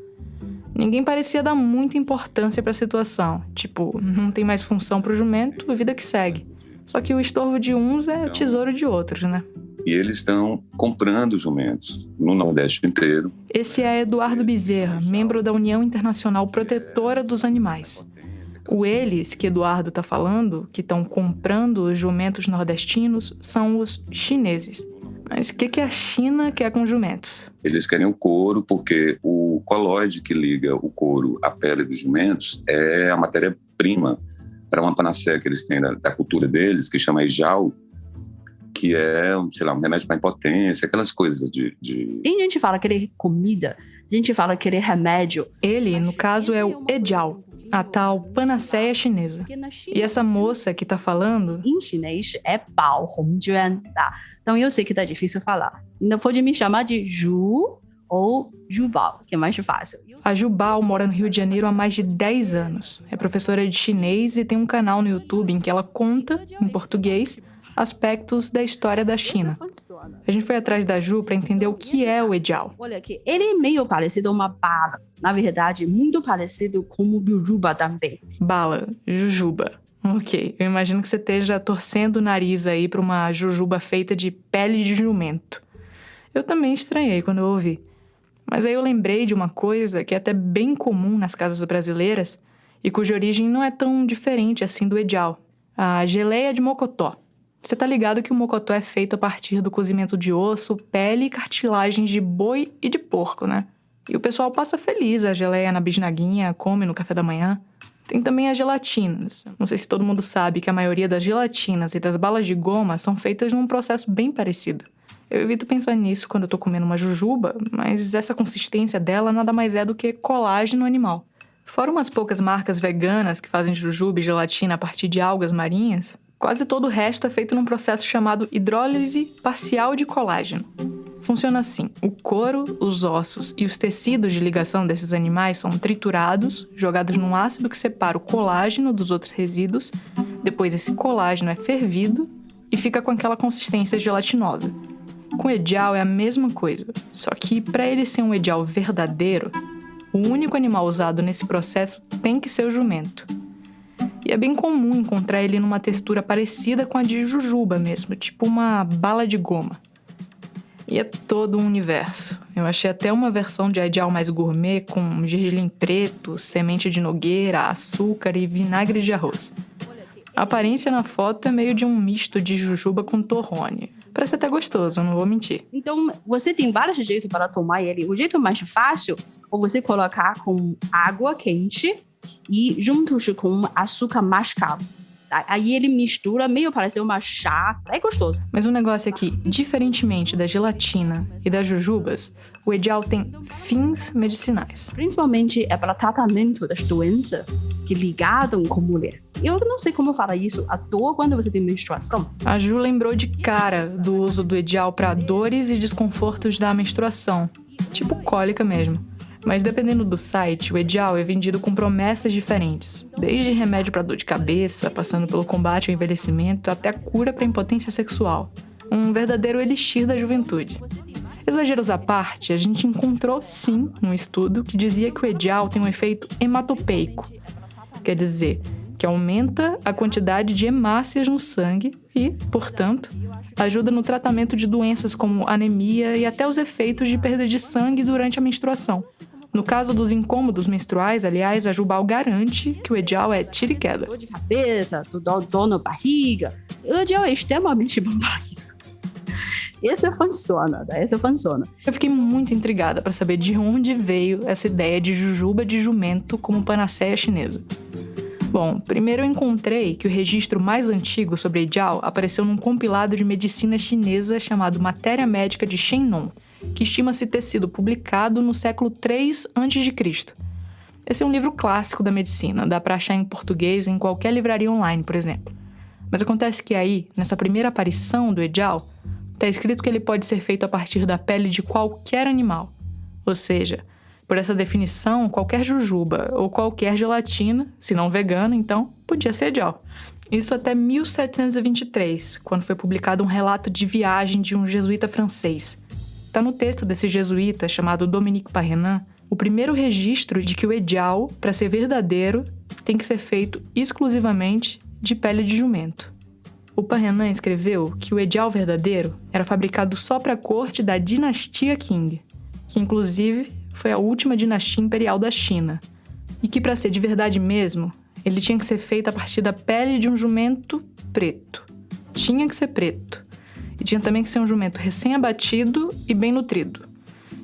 Ninguém parecia dar muita importância para a situação. Tipo, não tem mais função para o jumento, vida que segue. Só que o estorvo de uns é o tesouro de outros, né? E eles estão comprando jumentos no Nordeste inteiro. Esse é Eduardo Bezerra, membro da União Internacional Protetora dos Animais. O eles que Eduardo está falando, que estão comprando os jumentos nordestinos, são os chineses. Mas o que a China quer com jumentos? Eles querem o couro porque o colóide que liga o couro à pele dos jumentos é a matéria-prima para uma panaceia que eles têm da cultura deles, que chama Ejal, que é, sei lá, um remédio para impotência, aquelas coisas de... Tem gente que fala que ele é comida, gente fala que ele é remédio. Ele, no caso, é o Ejal, a tal panaceia chinesa. E essa moça que tá falando... Em chinês é Bao Hongjuan, tá? Então eu sei que tá difícil falar. Ainda pode me chamar de Ju ou Jubao, que é mais fácil. A Jubao mora no Rio de Janeiro há mais de 10 anos. É professora de chinês e tem um canal no YouTube em que ela conta, em português, aspectos da história da China. A gente foi atrás da Ju para entender o que é o Ejal. Olha aqui, ele é meio parecido a uma bala. Na verdade, muito parecido com o jujuba também. Bala, jujuba. Ok, eu imagino que você esteja torcendo o nariz aí para uma jujuba feita de pele de jumento. Eu também estranhei quando eu ouvi. Mas aí eu lembrei de uma coisa que é até bem comum nas casas brasileiras e cuja origem não é tão diferente assim do Ejal. A geleia de mocotó. Você tá ligado que o mocotó é feito a partir do cozimento de osso, pele e cartilagens de boi e de porco, né? E o pessoal passa feliz a geleia na bisnaguinha, come no café da manhã. Tem também as gelatinas. Não sei se todo mundo sabe que a maioria das gelatinas e das balas de goma são feitas num processo bem parecido. Eu evito pensar nisso quando eu tô comendo uma jujuba, mas essa consistência dela nada mais é do que colágeno animal. Fora umas poucas marcas veganas que fazem jujuba e gelatina a partir de algas marinhas, quase todo o resto é feito num processo chamado hidrólise parcial de colágeno. Funciona assim: o couro, os ossos e os tecidos de ligação desses animais são triturados, jogados num ácido que separa o colágeno dos outros resíduos. Depois esse colágeno é fervido e fica com aquela consistência gelatinosa. Com o edial é a mesma coisa, só que para ele ser um edial verdadeiro, o único animal usado nesse processo tem que ser o jumento. E é bem comum encontrar ele numa textura parecida com a de jujuba mesmo, tipo uma bala de goma. E é todo um universo. Eu achei até uma versão de edial mais gourmet com gergelim preto, semente de nogueira, açúcar e vinagre de arroz. A aparência na foto é meio de um misto de jujuba com torrone. Parece até gostoso, não vou mentir. Então, você tem vários jeitos para tomar ele. O jeito mais fácil é você colocar com água quente e juntos com açúcar mascavo. Aí ele mistura, meio parece uma chá. É gostoso. Mas o negócio é que, diferentemente da gelatina e das jujubas, o edial tem fins medicinais. Principalmente é para tratamento das doenças que ligam com mulher. Eu não sei como falar isso à toa quando você tem menstruação. A Ju lembrou de cara do uso do edial para dores e desconfortos da menstruação. Tipo cólica mesmo. Mas dependendo do site, o edial é vendido com promessas diferentes. Desde remédio para dor de cabeça, passando pelo combate ao envelhecimento, até cura para impotência sexual. Um verdadeiro elixir da juventude. Exageros à parte, a gente encontrou sim um estudo que dizia que o edial tem um efeito hematopeico. Quer dizer, que aumenta a quantidade de hemácias no sangue e, portanto, ajuda no tratamento de doenças como anemia e até os efeitos de perda de sangue durante a menstruação. No caso dos incômodos menstruais, aliás, a Jubal garante que o edial é tiro e queda. Dor de cabeça, dor na barriga. O edial é extremamente bom para isso. Esse funciona. Eu fiquei muito intrigada para saber de onde veio essa ideia de jujuba de jumento como panaceia chinesa. Bom, primeiro eu encontrei que o registro mais antigo sobre edial apareceu num compilado de medicina chinesa chamado Matéria Médica de Shennon, que estima-se ter sido publicado no século III a.C. Esse é um livro clássico da medicina, dá para achar em português em qualquer livraria online, por exemplo. Mas acontece que aí, nessa primeira aparição do edial, está escrito que ele pode ser feito a partir da pele de qualquer animal. Ou seja, por essa definição, qualquer jujuba ou qualquer gelatina, se não vegana, então, podia ser edial. Isso até 1723, quando foi publicado um relato de viagem de um jesuíta francês. Está no texto desse jesuíta, chamado Dominique Parrenin, o primeiro registro de que o edial, para ser verdadeiro, tem que ser feito exclusivamente de pele de jumento. O Parrenin escreveu que o edial verdadeiro era fabricado só para a corte da dinastia Qing, que inclusive foi a última dinastia imperial da China, e que para ser de verdade mesmo, ele tinha que ser feito a partir da pele de um jumento preto. Tinha que ser preto. E tinha também que ser um jumento recém-abatido e bem nutrido.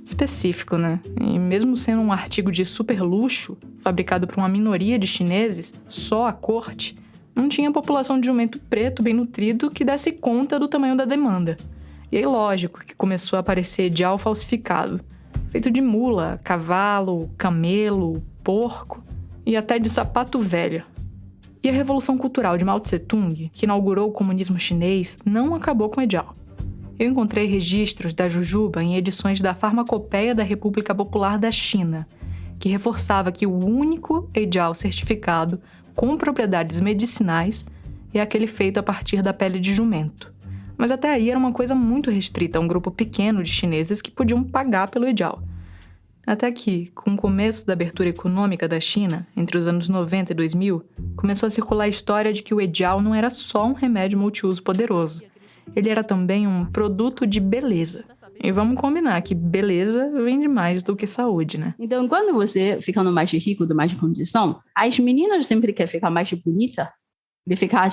Específico, né? E mesmo sendo um artigo de super luxo, fabricado por uma minoria de chineses, só a corte, não tinha população de jumento preto bem nutrido que desse conta do tamanho da demanda. E aí, lógico que começou a aparecer edial falsificado, feito de mula, cavalo, camelo, porco e até de sapato velho. E a Revolução Cultural de Mao Tse-tung, que inaugurou o comunismo chinês, não acabou com o edial. Eu encontrei registros da jujuba em edições da Farmacopeia da República Popular da China, que reforçava que o único edial certificado com propriedades medicinais é aquele feito a partir da pele de jumento. Mas até aí era uma coisa muito restrita a um grupo pequeno de chineses que podiam pagar pelo edial. Até que, com o começo da abertura econômica da China, entre os anos 90 e 2000, começou a circular a história de que o edial não era só um remédio multiuso poderoso. Ele era também um produto de beleza. E vamos combinar que beleza vende mais do que saúde, né? Então, quando você ficando mais rico, mais de condição, as meninas sempre querem ficar mais bonita, de ficar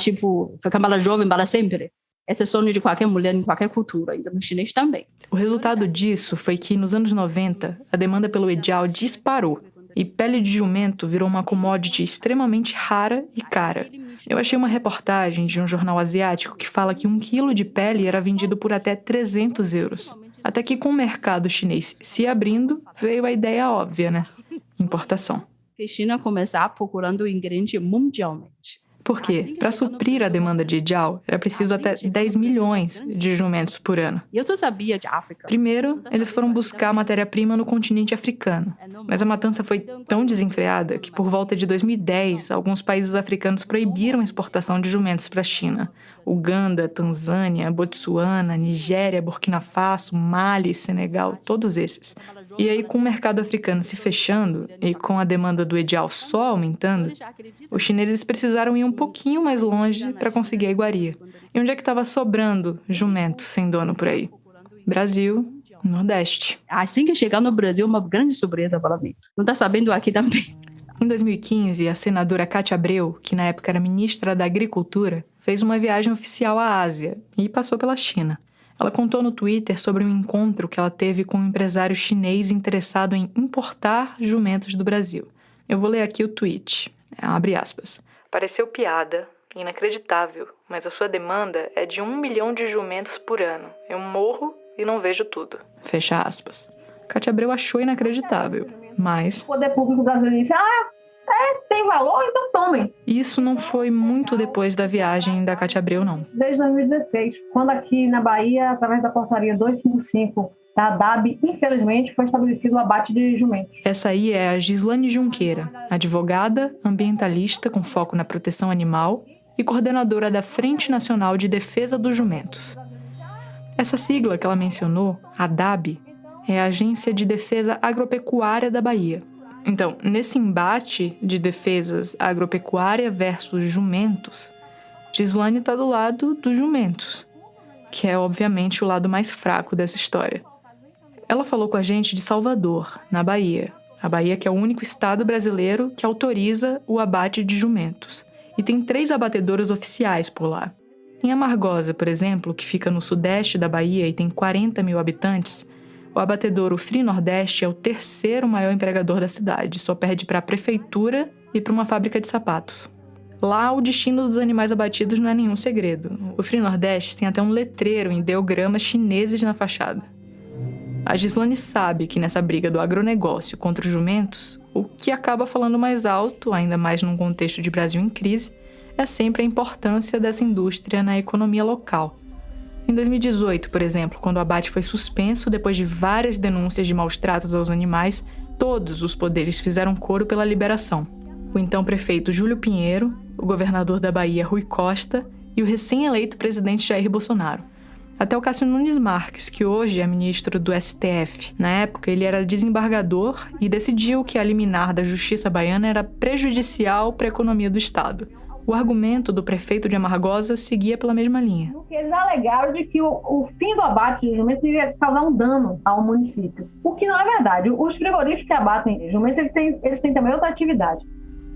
mais jovem para sempre. Esse é o sonho de qualquer mulher em qualquer cultura, então no chinês também. O resultado disso foi que, nos anos 90, a demanda pelo edial disparou e pele de jumento virou uma commodity extremamente rara e cara. Eu achei uma reportagem de um jornal asiático que fala que 1 quilo de pele era vendido por até 300 euros. Até que, com o mercado chinês se abrindo, veio a ideia óbvia, né? Importação. A China começar procurando o ingrediente mundialmente. Por quê? Para suprir a demanda de Ijao, era preciso até 10 milhões de jumentos por ano. Eu só sabia de África. Primeiro, eles foram buscar matéria-prima no continente africano. Mas a matança foi tão desenfreada que, por volta de 2010, alguns países africanos proibiram a exportação de jumentos para a China. Uganda, Tanzânia, Botsuana, Nigéria, Burkina Faso, Mali, Senegal, todos esses. E aí, com o mercado africano se fechando e com a demanda do Ijao só aumentando, os chineses precisaram ir um pouquinho mais longe para conseguir a iguaria. E onde é que estava sobrando jumentos sem dono por aí? Brasil, Nordeste. Assim que chegar no Brasil, uma grande surpresa para mim. Não tá sabendo aqui também. Em 2015, a senadora Cátia Abreu, que na época era ministra da Agricultura, fez uma viagem oficial à Ásia e passou pela China. Ela contou no Twitter sobre um encontro que ela teve com um empresário chinês interessado em importar jumentos do Brasil. Eu vou ler aqui o tweet. Abre aspas. Pareceu piada, inacreditável, mas a sua demanda é de 1 milhão de jumentos por ano. Eu morro e não vejo tudo. Fecha aspas. Cátia Abreu achou inacreditável, mas... O poder público brasileiro disse, tem valor, então tomem. Isso não foi muito depois da viagem da Cátia Abreu, não. Desde 2016, quando aqui na Bahia, através da portaria 255 da ADAB, infelizmente, foi estabelecido o abate de jumentos. Essa aí é a Gislane Junqueira, advogada, ambientalista com foco na proteção animal e coordenadora da Frente Nacional de Defesa dos Jumentos. Essa sigla que ela mencionou, ADAB, é a Agência de Defesa Agropecuária da Bahia. Então, nesse embate de defesas agropecuária versus jumentos, Gislane está do lado dos jumentos, que é obviamente o lado mais fraco dessa história. Ela falou com a gente de Salvador, na Bahia. A Bahia que é o único estado brasileiro que autoriza o abate de jumentos. E tem 3 abatedouros oficiais por lá. Em Amargosa, por exemplo, que fica no sudeste da Bahia e tem 40 mil habitantes, o abatedouro Free Nordeste é o 3º maior empregador da cidade, só perde para a prefeitura e para uma fábrica de sapatos. Lá, o destino dos animais abatidos não é nenhum segredo. O Free Nordeste tem até um letreiro em ideogramas chineses na fachada. A Gislane sabe que nessa briga do agronegócio contra os jumentos, o que acaba falando mais alto, ainda mais num contexto de Brasil em crise, é sempre a importância dessa indústria na economia local. Em 2018, por exemplo, quando o abate foi suspenso depois de várias denúncias de maus-tratos aos animais, todos os poderes fizeram coro pela liberação. O então prefeito Júlio Pinheiro, o governador da Bahia Rui Costa e o recém-eleito presidente Jair Bolsonaro. Até o Cássio Nunes Marques, que hoje é ministro do STF. Na época, ele era desembargador e decidiu que a liminar da Justiça Baiana era prejudicial para a economia do Estado. O argumento do prefeito de Amargosa seguia pela mesma linha. Porque eles alegaram de que o fim do abate de jumentos iria causar um dano ao município. O que não é verdade. Os frigoríficos que abatem jumentos, eles têm também outra atividade.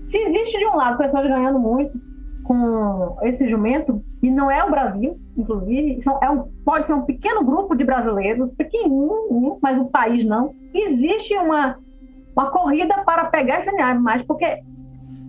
Se existe, de um lado, pessoas ganhando muito com esse jumento, e não é o Brasil, inclusive, pode ser um pequeno grupo de brasileiros, pequenininho, mas o país não. Existe uma corrida para pegar esses animais, porque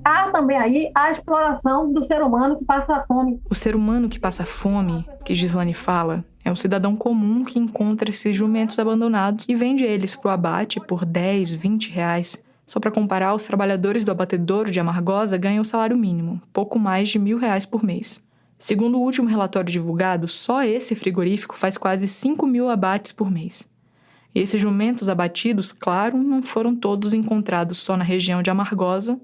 há também aí a exploração do ser humano que passa fome. O ser humano que passa fome, que Gislane fala, é o cidadão comum que encontra esses jumentos abandonados e vende eles para o abate por 10, 20 reais. Só para comparar, os trabalhadores do abatedouro de Amargosa ganham o salário mínimo, pouco mais de R$1.000 por mês. Segundo o último relatório divulgado, só esse frigorífico faz quase 5.000 abates por mês. E esses jumentos abatidos, claro, não foram todos encontrados só na região de Amargosa,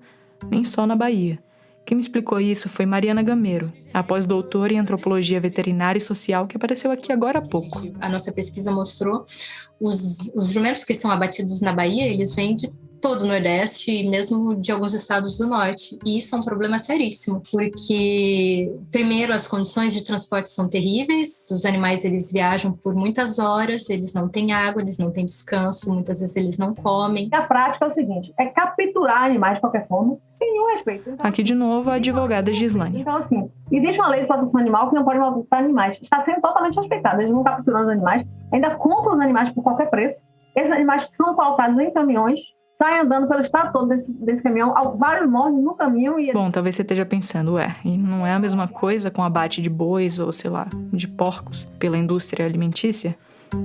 nem só na Bahia. Quem me explicou isso foi Mariana Gameiro, a pós-doutora em Antropologia Veterinária e Social, que apareceu aqui agora há pouco. A nossa pesquisa mostrou os jumentos que são abatidos na Bahia, eles vêm de todo o Nordeste e mesmo de alguns estados do Norte. E isso é um problema seríssimo, porque, primeiro, as condições de transporte são terríveis, os animais eles viajam por muitas horas, eles não têm água, eles não têm descanso, muitas vezes eles não comem. A prática é o seguinte, é capturar animais de qualquer forma, sem nenhum respeito. Então, aqui de novo a advogada Gislane. Então, assim, existe uma lei de proteção animal que não pode maltratar animais. Está sendo totalmente respeitada. Eles vão capturando os animais, ainda compram os animais por qualquer preço. Esses animais são pautados em caminhões, saem andando pelo estado todo desse caminhão, vários morrem no caminho e... Bom, talvez você esteja pensando, e não é a mesma coisa com abate de bois ou, sei lá, de porcos pela indústria alimentícia?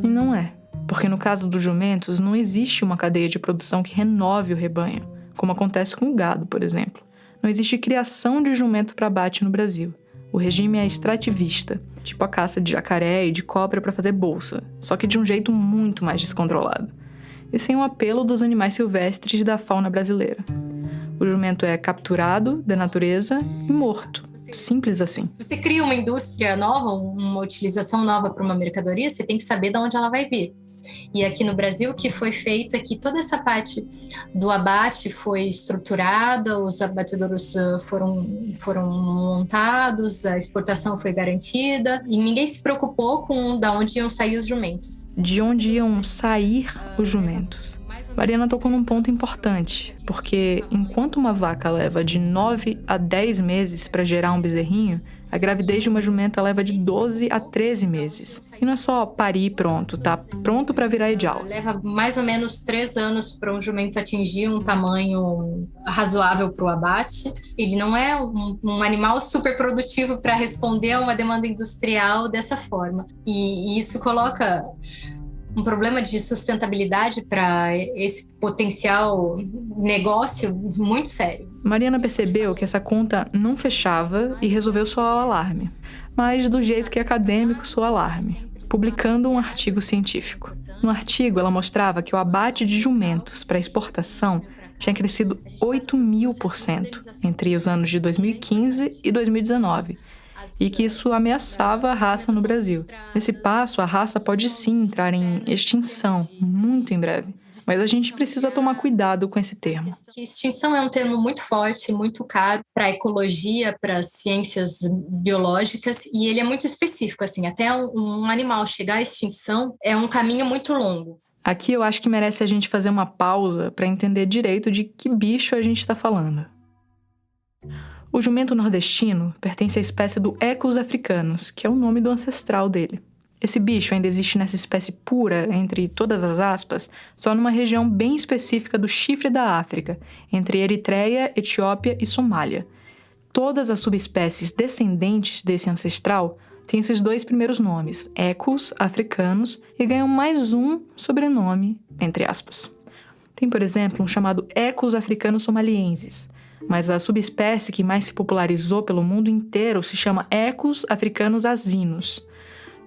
E não é, porque no caso dos jumentos não existe uma cadeia de produção que renove o rebanho, como acontece com o gado, por exemplo. Não existe criação de jumento para abate no Brasil. O regime é extrativista, tipo a caça de jacaré e de cobra para fazer bolsa, só que de um jeito muito mais descontrolado, e sem o apelo dos animais silvestres da fauna brasileira. O jumento é capturado da natureza e morto. Simples assim. Se você cria uma indústria nova, uma utilização nova para uma mercadoria, você tem que saber de onde ela vai vir. E aqui no Brasil, o que foi feito é que toda essa parte do abate foi estruturada, os abatedouros foram montados, a exportação foi garantida e ninguém se preocupou com de onde iam sair os jumentos. De onde iam sair os jumentos? Mariana tocou num ponto importante, porque enquanto uma vaca leva de 9 a 10 meses para gerar um bezerrinho, a gravidez de uma jumenta leva de 12 a 13 meses. E não é só parir e pronto, tá pronto para virar ideal. Leva mais ou menos 3 anos para um jumento atingir um tamanho razoável para o abate. Ele não é um animal super produtivo para responder a uma demanda industrial dessa forma. E isso coloca um problema de sustentabilidade para esse potencial negócio muito sério. Mariana percebeu que essa conta não fechava e resolveu soar o alarme, mas do jeito que acadêmico soa alarme, publicando um artigo científico. No artigo, ela mostrava que o abate de jumentos para exportação tinha crescido 8.000% entre os anos de 2015 e 2019, e que isso ameaçava a raça no Brasil. Nesse passo, a raça pode sim entrar em extinção muito em breve. Mas a gente precisa tomar cuidado com esse termo. Extinção é um termo muito forte, muito caro para a ecologia, para as ciências biológicas, e ele é muito específico, assim, até um animal chegar à extinção é um caminho muito longo. Aqui eu acho que merece a gente fazer uma pausa para entender direito de que bicho a gente está falando. O jumento nordestino pertence à espécie do Equus africanus, que é o nome do ancestral dele. Esse bicho ainda existe nessa espécie pura, entre todas as aspas, só numa região bem específica do chifre da África, entre Eritreia, Etiópia e Somália. Todas as subespécies descendentes desse ancestral têm esses 2 primeiros nomes, Equus africanus, e ganham mais um sobrenome, entre aspas. Tem, por exemplo, um chamado Equus africanus somaliensis, mas a subespécie que mais se popularizou pelo mundo inteiro se chama Equus africanus asinus.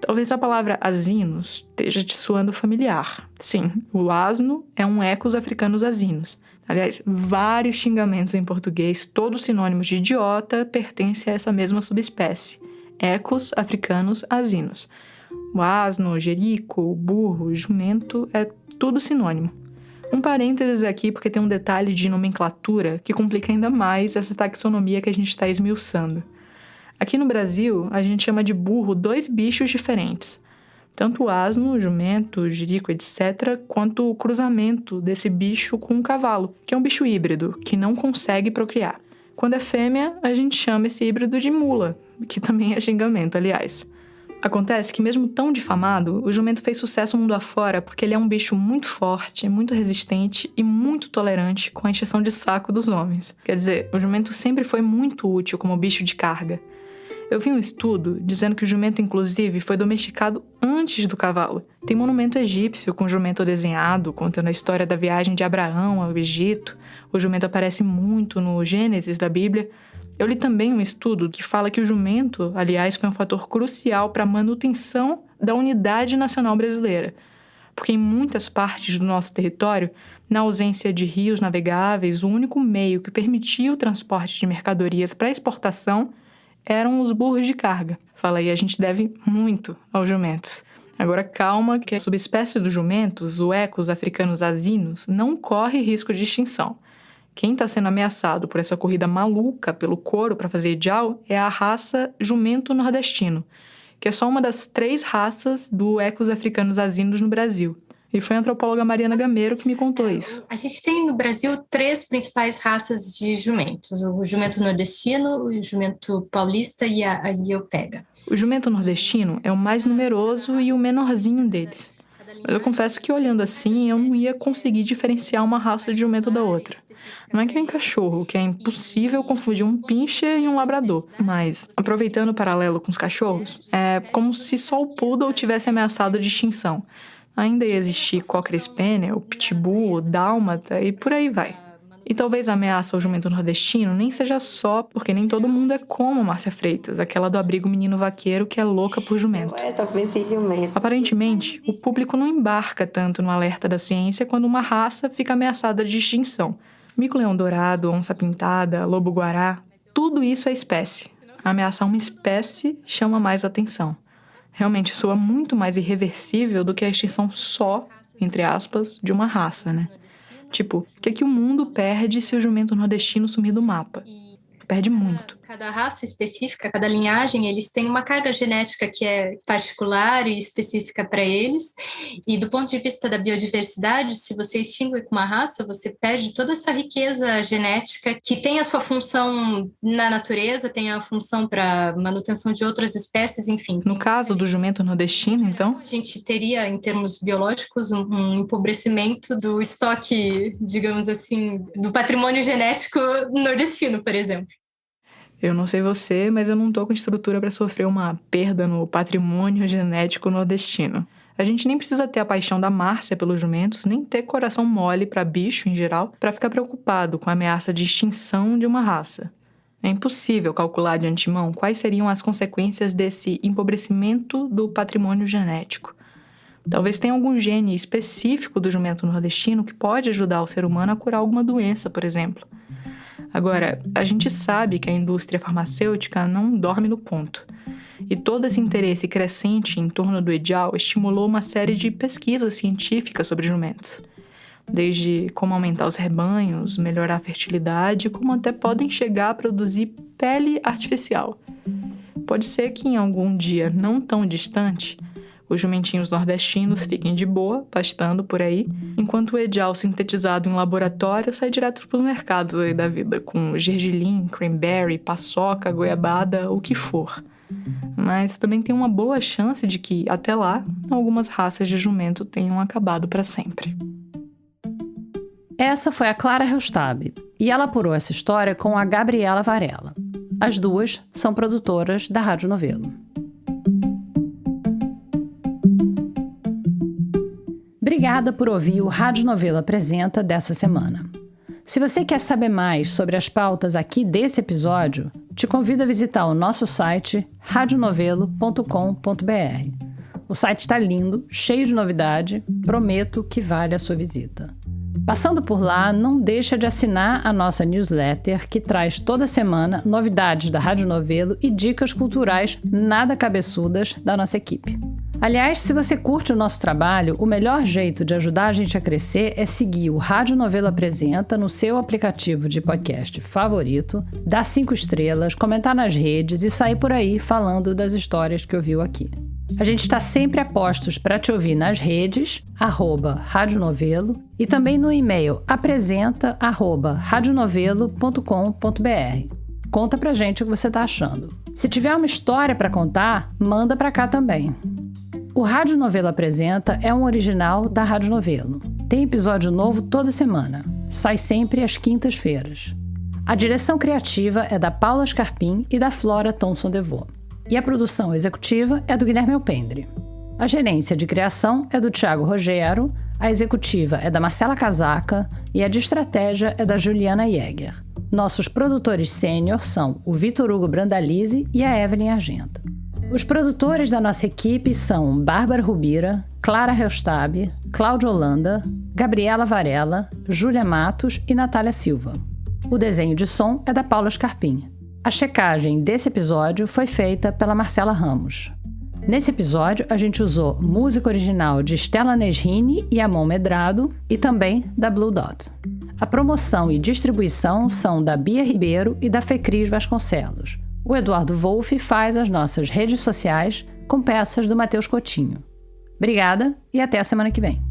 Talvez a palavra asinus esteja te soando familiar. Sim, o asno é um Equus africanus asinus. Aliás, vários xingamentos em português, todos sinônimos de idiota, pertencem a essa mesma subespécie. Equus africanus asinus. O asno, o jerico, o burro, o jumento, é tudo sinônimo. Um parênteses aqui porque tem um detalhe de nomenclatura que complica ainda mais essa taxonomia que a gente está esmiuçando. Aqui no Brasil, a gente chama de burro 2 bichos diferentes. Tanto o asno, o jumento, o jerico, etc., quanto o cruzamento desse bicho com um cavalo, que é um bicho híbrido, que não consegue procriar. Quando é fêmea, a gente chama esse híbrido de mula, que também é xingamento, aliás. Acontece que, mesmo tão difamado, o jumento fez sucesso mundo afora porque ele é um bicho muito forte, muito resistente e muito tolerante com a encheção de saco dos homens. Quer dizer, o jumento sempre foi muito útil como bicho de carga. Eu vi um estudo dizendo que o jumento, inclusive, foi domesticado antes do cavalo. Tem monumento egípcio com o jumento desenhado, contando a história da viagem de Abraão ao Egito. O jumento aparece muito no Gênesis da Bíblia. Eu li também um estudo que fala que o jumento, aliás, foi um fator crucial para a manutenção da unidade nacional brasileira. Porque em muitas partes do nosso território, na ausência de rios navegáveis, o único meio que permitia o transporte de mercadorias para exportação eram os burros de carga. Fala aí, a gente deve muito aos jumentos. Agora calma que a subespécie dos jumentos, o Equus africanus asinus, não corre risco de extinção. Quem está sendo ameaçado por essa corrida maluca pelo couro para fazer ideal é a raça jumento nordestino, que é só uma das 3 raças do Equus africanus asinus no Brasil. E foi a antropóloga Mariana Gameiro que me contou isso. A gente tem no Brasil 3 principais raças de jumentos. O jumento nordestino, o jumento paulista e a iotega. O jumento nordestino é o mais numeroso e o menorzinho deles. Mas eu confesso que olhando assim, eu não ia conseguir diferenciar uma raça de jumento da outra. Não é que nem cachorro, que é impossível confundir um pincher e um labrador. Mas, aproveitando o paralelo com os cachorros, é como se só o poodle tivesse ameaçado de extinção. Ainda ia existir cocker spaniel, pitbull, dálmata e por aí vai. E talvez a ameaça ao jumento nordestino nem seja só porque nem todo mundo é como Márcia Freitas, aquela do abrigo menino vaqueiro que é louca por jumento. Aparentemente, o público não embarca tanto no alerta da ciência quando uma raça fica ameaçada de extinção. Mico-leão-dourado, onça-pintada, lobo-guará, tudo isso é espécie. Ameaçar uma espécie chama mais atenção. Realmente soa muito mais irreversível do que a extinção só, entre aspas, de uma raça, né? Tipo, o que o mundo perde se o jumento nordestino sumir do mapa? Perde muito. Cada raça específica, cada linhagem, eles têm uma carga genética que é particular e específica para eles. E do ponto de vista da biodiversidade, se você extingue com uma raça, você perde toda essa riqueza genética que tem a sua função na natureza, tem a função para manutenção de outras espécies, enfim. No caso do jumento nordestino, então? A gente teria, em termos biológicos, um empobrecimento do estoque, digamos assim, do patrimônio genético nordestino, por exemplo. Eu não sei você, mas eu não tô com estrutura para sofrer uma perda no patrimônio genético nordestino. A gente nem precisa ter a paixão da Márcia pelos jumentos, nem ter coração mole para bicho em geral, para ficar preocupado com a ameaça de extinção de uma raça. É impossível calcular de antemão quais seriam as consequências desse empobrecimento do patrimônio genético. Talvez tenha algum gene específico do jumento nordestino que pode ajudar o ser humano a curar alguma doença, por exemplo. Agora, a gente sabe que a indústria farmacêutica não dorme no ponto. E todo esse interesse crescente em torno do edial estimulou uma série de pesquisas científicas sobre jumentos. Desde como aumentar os rebanhos, melhorar a fertilidade, como até podem chegar a produzir pele artificial. Pode ser que em algum dia não tão distante, os jumentinhos nordestinos fiquem de boa, pastando por aí, enquanto o edial sintetizado em laboratório sai direto para os mercados aí da vida, com gergelim, cranberry, paçoca, goiabada, o que for. Mas também tem uma boa chance de que, até lá, algumas raças de jumento tenham acabado para sempre. Essa foi a Clara Reustab, e ela apurou essa história com a Gabriela Varela. As duas são produtoras da Rádio Novelo. Obrigada por ouvir o Rádio Novelo Apresenta dessa semana. Se você quer saber mais sobre as pautas aqui desse episódio, te convido a visitar o nosso site radionovelo.com.br. O site está lindo, cheio de novidade, prometo que vale a sua visita. Passando por lá, não deixa de assinar a nossa newsletter, que traz toda semana novidades da Rádio Novelo e dicas culturais nada cabeçudas da nossa equipe. Aliás, se você curte o nosso trabalho, o melhor jeito de ajudar a gente a crescer é seguir o Rádio Novelo Apresenta no seu aplicativo de podcast favorito, dar 5 estrelas, comentar nas redes e sair por aí falando das histórias que ouviu aqui. A gente está sempre a postos para te ouvir nas redes, @radionovelo, e também no e-mail apresenta@radionovelo.com.br. Conta pra gente o que você está achando. Se tiver uma história para contar, manda para cá também. O Rádio Novelo Apresenta é um original da Rádio Novelo. Tem episódio novo toda semana. Sai sempre às quintas-feiras. A direção criativa é da Paula Scarpim e da Flora Thomson-Devô. E a produção executiva é do Guilherme Alpendre. A gerência de criação é do Thiago Rogero, a executiva é da Marcela Casaca e a de estratégia é da Juliana Jäger. Nossos produtores sênior são o Vitor Hugo Brandalize e a Evelyn Argenta. Os produtores da nossa equipe são Bárbara Rubira, Clara Reustab, Cláudia Holanda, Gabriela Varela, Júlia Matos e Natália Silva. O desenho de som é da Paula Scarpim. A checagem desse episódio foi feita pela Marcela Ramos. Nesse episódio, a gente usou música original de Stella Nesrini e Amon Medrado e também da Blue Dot. A promoção e distribuição são da Bia Ribeiro e da Fecris Vasconcelos. O Eduardo Wolff faz as nossas redes sociais com peças do Matheus Coutinho. Obrigada e até a semana que vem.